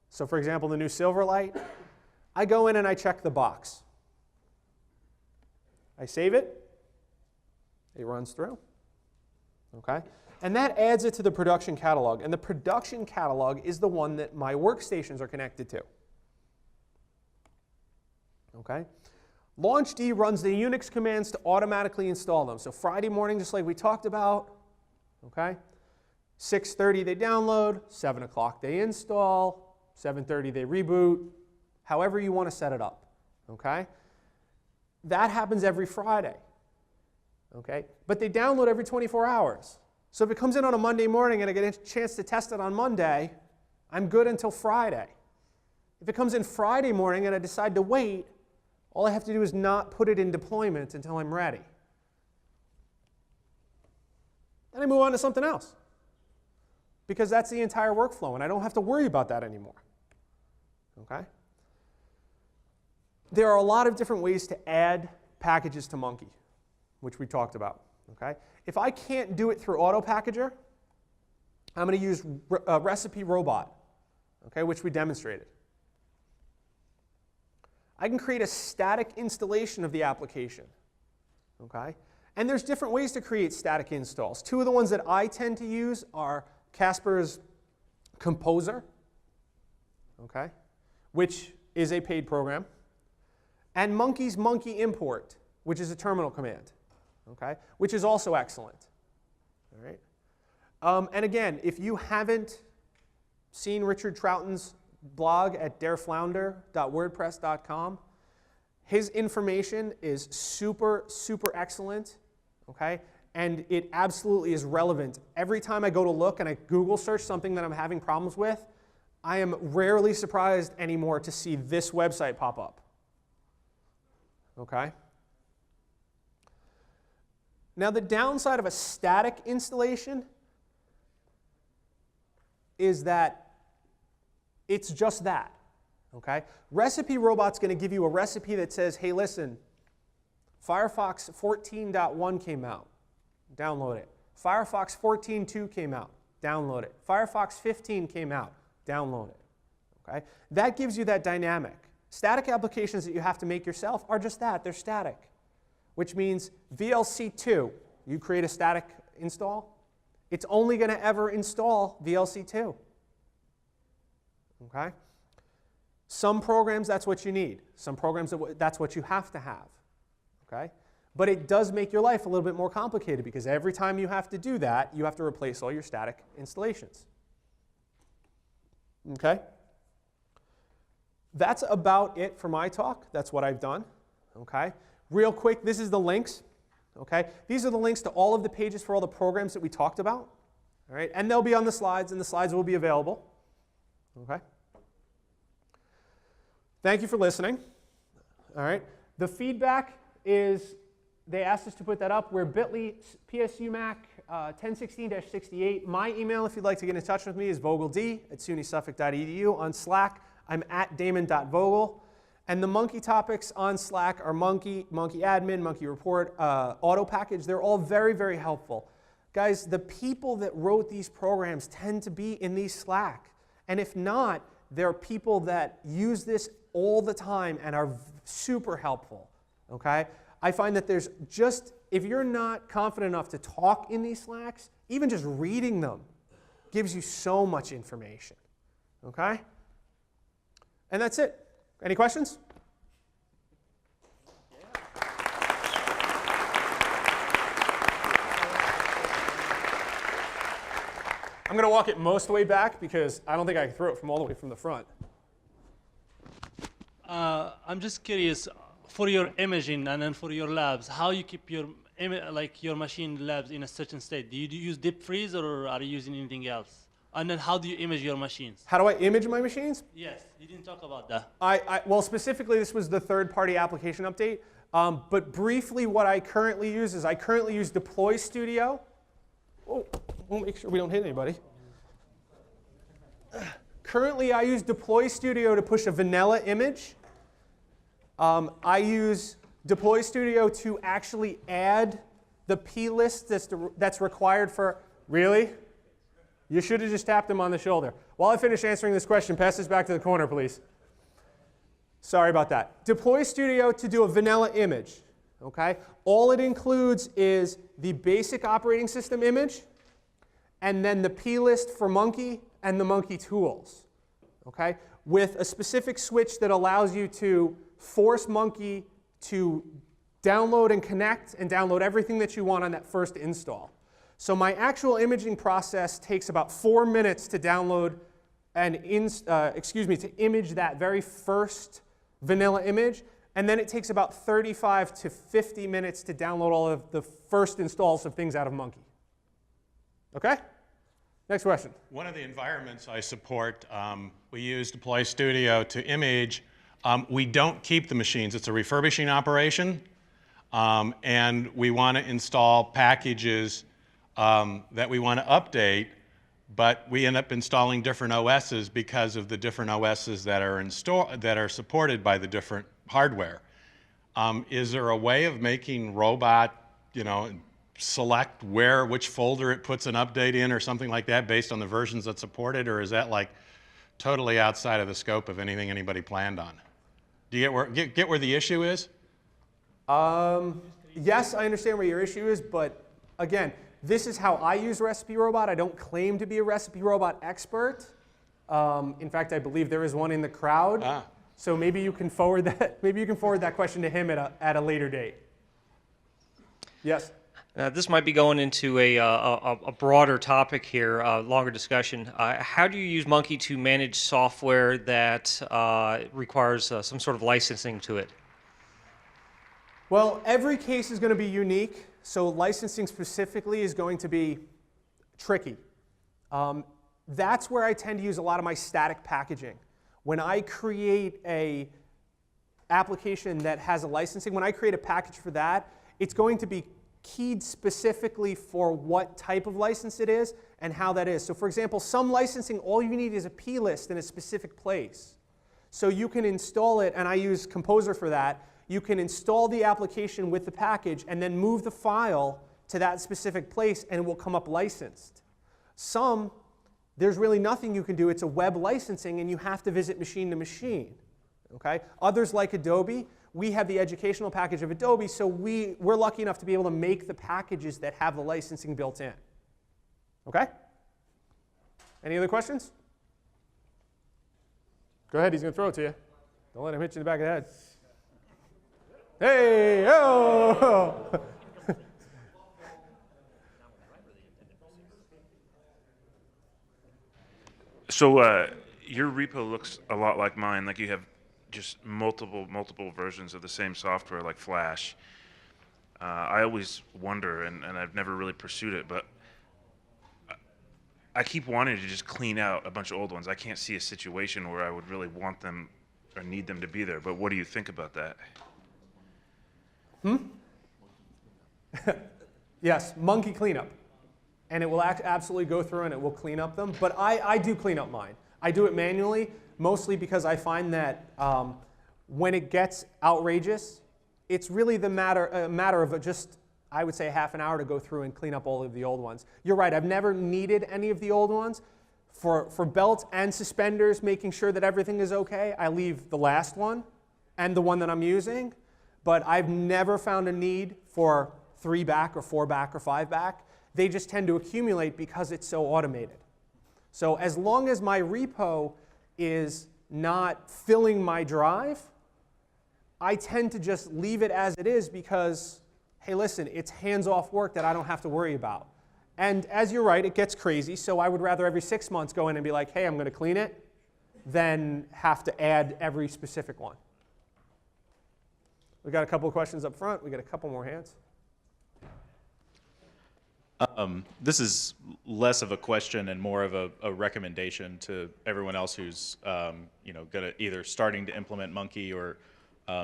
So for example, the new Silverlight, I go in and I check the box. I save it. It runs through. Okay? And that adds it to the production catalog. And the production catalog is the one that my workstations are connected to. Okay? LaunchD runs the Unix commands to automatically install them. So Friday morning, just like we talked about, okay? 6:30 they download, 7 o'clock they install, 7:30 they reboot, however you want to set it up, okay? That happens every Friday, okay? But they download every 24 hours. So if it comes in on a Monday morning and I get a chance to test it on Monday, I'm good until Friday. If it comes in Friday morning and I decide to wait, all I have to do is not put it in deployment until I'm ready. Then I move on to something else. Because that's the entire workflow, and I don't have to worry about that anymore. Okay? There are a lot of different ways to add packages to Munki, which we talked about. Okay? If I can't do it through Autopkg, I'm going to use Recipe Robot, okay, which we demonstrated. I can create a static installation of the application. Okay? And there's different ways to create static installs. Two of the ones that I tend to use are Casper's Composer, okay, which is a paid program, and Munki's Munki Import, which is a terminal command, okay, which is also excellent. All right? And again, if you haven't seen Richard Troughton's blog at dareflounder.wordpress.com, his information is super, super excellent, okay? And it absolutely is relevant. Every time I go to look and I Google search something that I'm having problems with, I am rarely surprised anymore to see this website pop up, okay? Now the downside of a static installation is that it's just that, okay? Recipe Robot's going to give you a recipe that says, hey, listen, Firefox 14.1 came out. Download it. Firefox 14.2 came out. Download it. Firefox 15 came out. Download it. Okay? That gives you that dynamic. Static applications that you have to make yourself are just that. They're static, which means VLC2, you create a static install, it's only going to ever install VLC2. Okay? Some programs, that's what you need. Some programs, that's what you have to have. Okay? But it does make your life a little bit more complicated because every time you have to do that, you have to replace all your static installations. Okay? That's about it for my talk. That's what I've done. Okay? Real quick, this is the links. Okay? These are the links to all of the pages for all the programs that we talked about. All right? And they'll be on the slides, and the slides will be available. Okay? Thank you for listening. All right? The feedback is, they asked us to put that up. We're bit.ly PSUMac 1016-68. My email, if you'd like to get in touch with me, is vogelD@sunysuffolk.edu. On Slack, I'm at damon.vogel. And the Munki topics on Slack are Munki, MunkiAdmin, Munki Report, Autopkg. They're all very, very helpful. Guys, the people that wrote these programs tend to be in these Slack. And if not, there are people that use this all the time and are super helpful. Okay? I find that there's just, if you're not confident enough to talk in these Slacks, even just reading them gives you so much information. Okay? And that's it. Any questions? I'm going to walk it most of the way back because I don't think I can throw it from all the way from the front. I'm just curious, for your imaging and then for your labs, how you keep your your machine labs in a certain state? Do you use deep freeze or are you using anything else? And then how do you image your machines? How do I image my machines? Yes, you didn't talk about that. Well, specifically, this was the third-party application update. But briefly, what I currently use is I currently use Deploy Studio. Oh, we'll make sure we don't hit anybody. Currently, I use Deploy Studio to push a vanilla image. I use Deploy Studio to actually add the plist that's required for, really? You should have just tapped him on the shoulder. While I finish answering this question, pass this back to the corner, please. Sorry about that. Deploy Studio to do a vanilla image. Okay? All it includes is the basic operating system image, and then the plist for Munki and the Munki tools. Okay? With a specific switch that allows you to force Munki to download and connect and download everything that you want on that first install. So my actual imaging process takes about 4 minutes to download and to image that very first vanilla image, and then it takes about 35 to 50 minutes to download all of the first installs of things out of Munki. Okay? Next question. One of the environments I support, we use Deploy Studio to image. We don't keep the machines. It's a refurbishing operation. And we want to install packages that we want to update, but we end up installing different OSs because of the different OSs that are supported by the different hardware. Is there a way of making Robot, select which folder it puts an update in or something like that based on the versions that support it, or is that like totally outside of the scope of anything anybody planned on? Do you get where the issue is? Yes, I understand where your issue is, but again, this is how I use Recipe Robot. I don't claim to be a Recipe Robot expert. In fact, I believe there is one in the crowd. So maybe you can forward that. Maybe you can forward that question to him at a later date. Yes. This might be going into a broader topic here, longer discussion. How do you use Munki to manage software that requires some sort of licensing to it? Well, every case is going to be unique, so licensing specifically is going to be tricky. That's where I tend to use a lot of my static packaging. When I create a application that has a licensing, when I create a package for that, it's going to be keyed specifically for what type of license it is and how that is. So for example, some licensing, all you need is a plist in a specific place. So you can install it, and I use Composer for that. You can install the application with the package and then move the file to that specific place and it will come up licensed. Some, there's really nothing you can do. It's a web licensing and you have to visit machine to machine. Okay? Others like Adobe, we have the educational package of Adobe, so we're lucky enough to be able to make the packages that have the licensing built in. Okay? Any other questions? Go ahead, he's going to throw it to you. Don't let him hit you in the back of the head. Hey, oh! So your repo looks a lot like mine. Like you have just multiple versions of the same software, like Flash. I always wonder, and I've never really pursued it, but I keep wanting to just clean out a bunch of old ones. I can't see a situation where I would really want them or need them to be there. But what do you think about that? Yes, Munki cleanup. And it will absolutely go through and it will clean up them. But I do clean up mine. I do it manually, mostly because I find that when it gets outrageous, it's really a matter of just, I would say, half an hour to go through and clean up all of the old ones. You're right, I've never needed any of the old ones. For belts and suspenders, making sure that everything is okay, I leave the last one and the one that I'm using. But I've never found a need for 3 back or 4 back or 5 back. They just tend to accumulate because it's so automated. So as long as my repo is not filling my drive, I tend to just leave it as it is because, hey, listen, it's hands-off work that I don't have to worry about. And as you're right, it gets crazy, so I would rather every 6 months go in and be like, hey, I'm going to clean it, than have to add every specific one. We got a couple of questions up front. We got a couple more hands. This is less of a question and more of a recommendation to everyone else who's gonna either starting to implement Munki or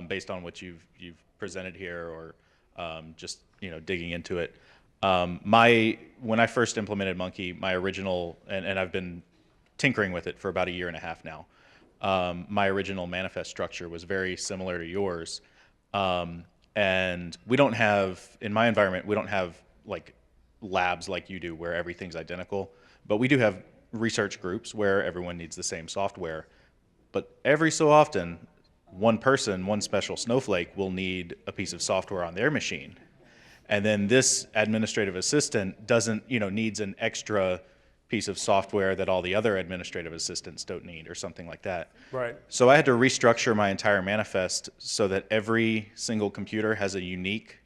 based on what you've presented here or just digging into it. When I first implemented Munki, my original and I've been tinkering with it for about 1.5 years now. My original manifest structure was very similar to yours. And we don't have, in my environment, we don't have like labs like you do where everything's identical, but we do have research groups where everyone needs the same software. But every so often, one person, one special snowflake will need a piece of software on their machine. And then this administrative assistant doesn't, needs an extra piece of software that all the other administrative assistants don't need or something like that. Right. So I had to restructure my entire manifest so that every single computer has a unique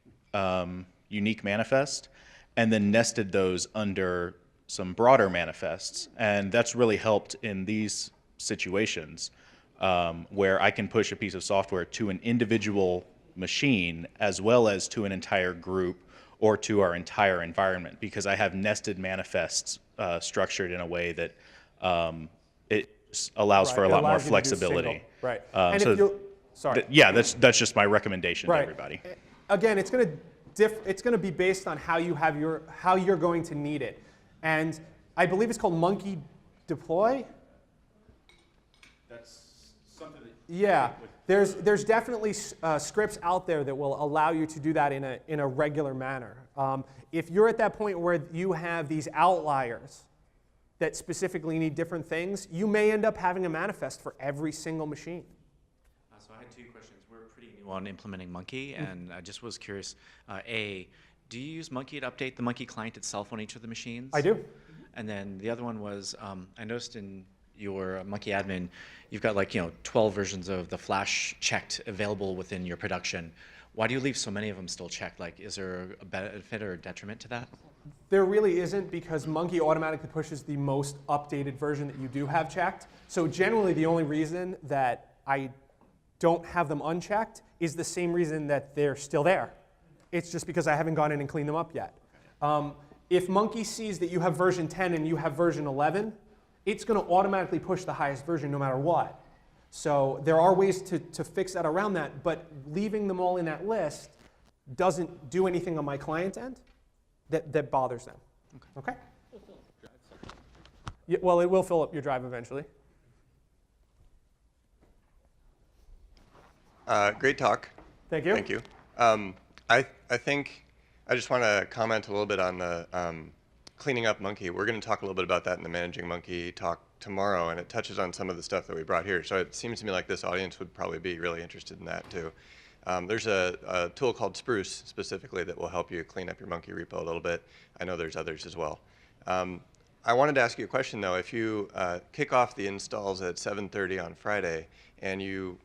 manifest, and then nested those under some broader manifests. And that's really helped in these situations where I can push a piece of software to an individual machine as well as to an entire group or to our entire environment, because I have nested manifests structured in a way that it allows for a lot more flexibility. Right. And if you'll, sorry. That's just my recommendation to everybody. Again, it's going to be based on how you're going to need it, and I believe it's called Munki Deploy. That's something that there's definitely scripts out there that will allow you to do that in a regular manner. If you're at that point where you have these outliers that specifically need different things, you may end up having a manifest for every single machine. So I had two questions. We're pretty new on implementing Munki, and I just was curious. A, do you use Munki to update the Munki client itself on each of the machines? I do. And then the other one was, I noticed in your MunkiAdmin, you've got 12 versions of the Flash checked available within your production. Why do you leave so many of them still checked? Is there a benefit or a detriment to that? There really isn't, because Munki automatically pushes the most updated version that you do have checked. So generally the only reason that I don't have them unchecked is the same reason that they're still there. It's just because I haven't gone in and cleaned them up yet. If Munki sees that you have version 10 and you have version 11, it's going to automatically push the highest version no matter what. So there are ways to fix that around that, but leaving them all in that list doesn't do anything on my client end that bothers them. Okay? Yeah, well, it will fill up your drive eventually. Great talk. Thank you. Thank you. I think I just want to comment a little bit on the cleaning up Munki. We're going to talk a little bit about that in the Managing Munki talk tomorrow, and it touches on some of the stuff that we brought here. So it seems to me like this audience would probably be really interested in that too. There's a tool called Spruce specifically that will help you clean up your Munki repo a little bit. I know there's others as well. I wanted to ask you a question though. If you kick off the installs at 7:30 on Friday and you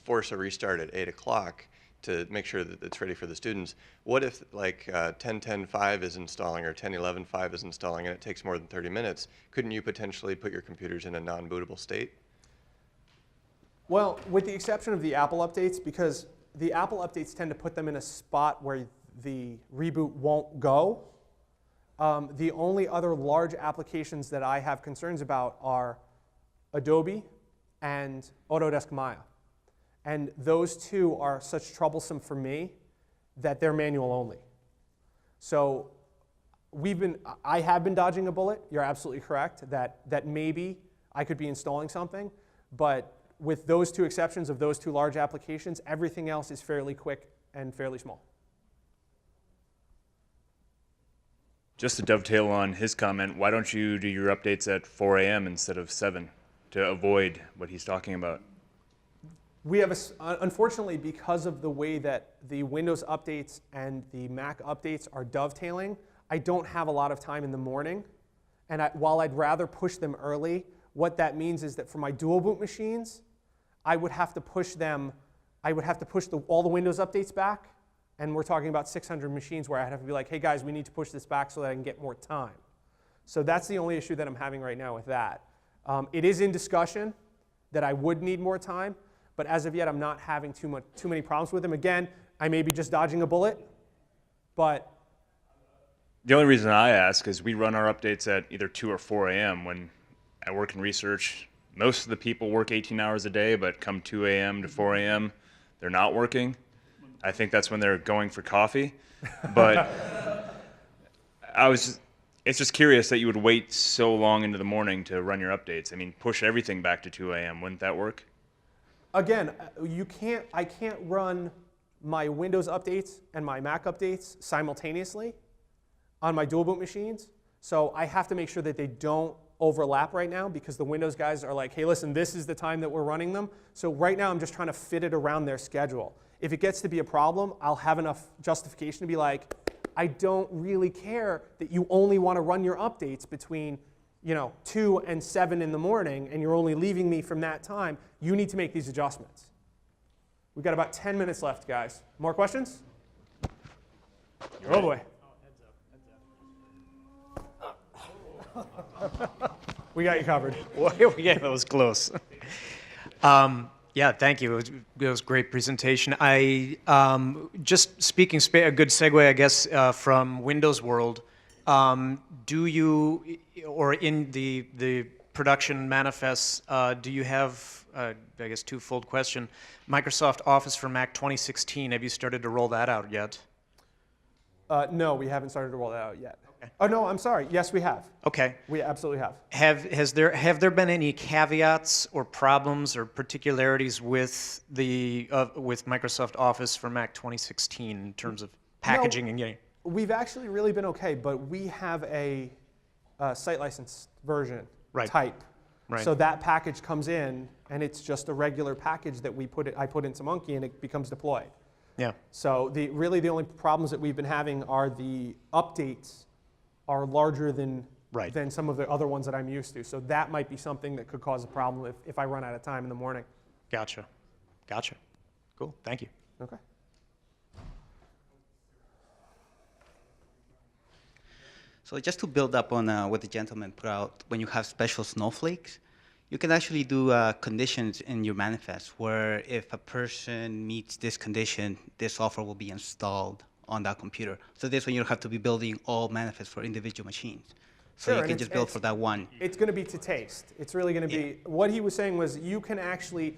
force a restart at 8 o'clock to make sure that it's ready for the students, what if 10.10.5 is installing or 10.11.5 is installing and it takes more than 30 minutes? Couldn't you potentially put your computers in a non-bootable state? Well, with the exception of the Apple updates, because the Apple updates tend to put them in a spot where the reboot won't go. The only other large applications that I have concerns about are Adobe and Autodesk Maya. And those two are such troublesome for me that they're manual only. So I have been dodging a bullet. You're absolutely correct that maybe I could be installing something, but with those two exceptions of those two large applications, everything else is fairly quick and fairly small. Just to dovetail on his comment, why don't you do your updates at 4 a.m. instead of 7 to avoid what he's talking about? We have, unfortunately, because of the way that the Windows updates and the Mac updates are dovetailing, I don't have a lot of time in the morning. And while I'd rather push them early, what that means is that for my dual boot machines, I would have to push them, all the Windows updates back. And we're talking about 600 machines where I'd have to be like, hey guys, we need to push this back so that I can get more time. So that's the only issue that I'm having right now with that. It is in discussion that I would need more time. But as of yet, I'm not having too many problems with them. Again, I may be just dodging a bullet, but... The only reason I ask is we run our updates at either 2 or 4 a.m. when I work in research. Most of the people work 18 hours a day, but come 2 a.m. to 4 a.m., they're not working. I think that's when they're going for coffee. But it's just curious that you would wait so long into the morning to run your updates. I mean, push everything back to 2 a.m. Wouldn't that work? Again, I can't run my Windows updates and my Mac updates simultaneously on my dual boot machines. So I have to make sure that they don't overlap right now because the Windows guys are like, hey, listen, this is the time that we're running them. So right now I'm just trying to fit it around their schedule. If it gets to be a problem, I'll have enough justification to be like, I don't really care that you only want to run your updates between 2 and 7 in the morning, and you're only leaving me from that time. You need to make these adjustments. We've got about 10 minutes left, guys. More questions? Oh, boy. We got you covered. Yeah, that was close. Yeah, thank you. It was a great presentation. I just speaking a good segue, I guess, from Windows World. Do you, or in the production manifests, do you have, I guess, twofold question, Microsoft Office for Mac 2016? Have you started to roll that out yet? No, we haven't started to roll that out yet. Okay. Oh no, I'm sorry. Yes, we have. Okay. We absolutely have. Have there been any caveats or problems or particularities with with Microsoft Office for Mac 2016 in terms of packaging and getting? We've actually really been okay, but we have a site license version type. Right. So that package comes in, and it's just a regular package that I put into Munki, and it becomes deployed. Yeah. So really the only problems that we've been having are the updates are larger than some of the other ones that I'm used to. So that might be something that could cause a problem if I run out of time in the morning. Gotcha. Gotcha. Cool. Thank you. Okay. So just to build up on what the gentleman put out, when you have special snowflakes, you can actually do conditions in your manifest where if a person meets this condition, this software will be installed on that computer. So this way you don't have to be building all manifests for individual machines. So Sure, you can just build for that one. It's going to be to taste. It's really going to be, what he was saying was you can actually,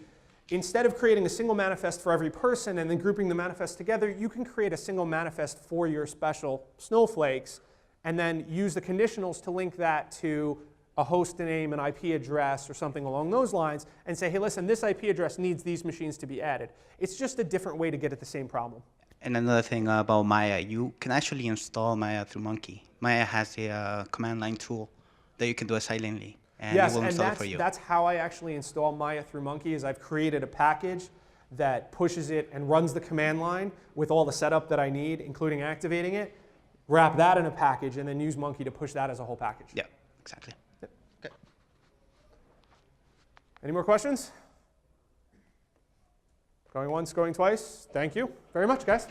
instead of creating a single manifest for every person and then grouping the manifests together, you can create a single manifest for your special snowflakes and then use the conditionals to link that to a host name, an IP address, or something along those lines, and say, hey, listen, this IP address needs these machines to be added. It's just a different way to get at the same problem. And another thing about Maya, you can actually install Maya through Munki. Maya has a command line tool that you can do it silently, and it will install it for you. That's how I actually install Maya through Munki, is I've created a package that pushes it and runs the command line with all the setup that I need, including activating it, wrap that in a package, and then use Munki to push that as a whole package. Yeah, exactly. Yep. Okay. Any more questions? Going once, going twice. Thank you very much, guys.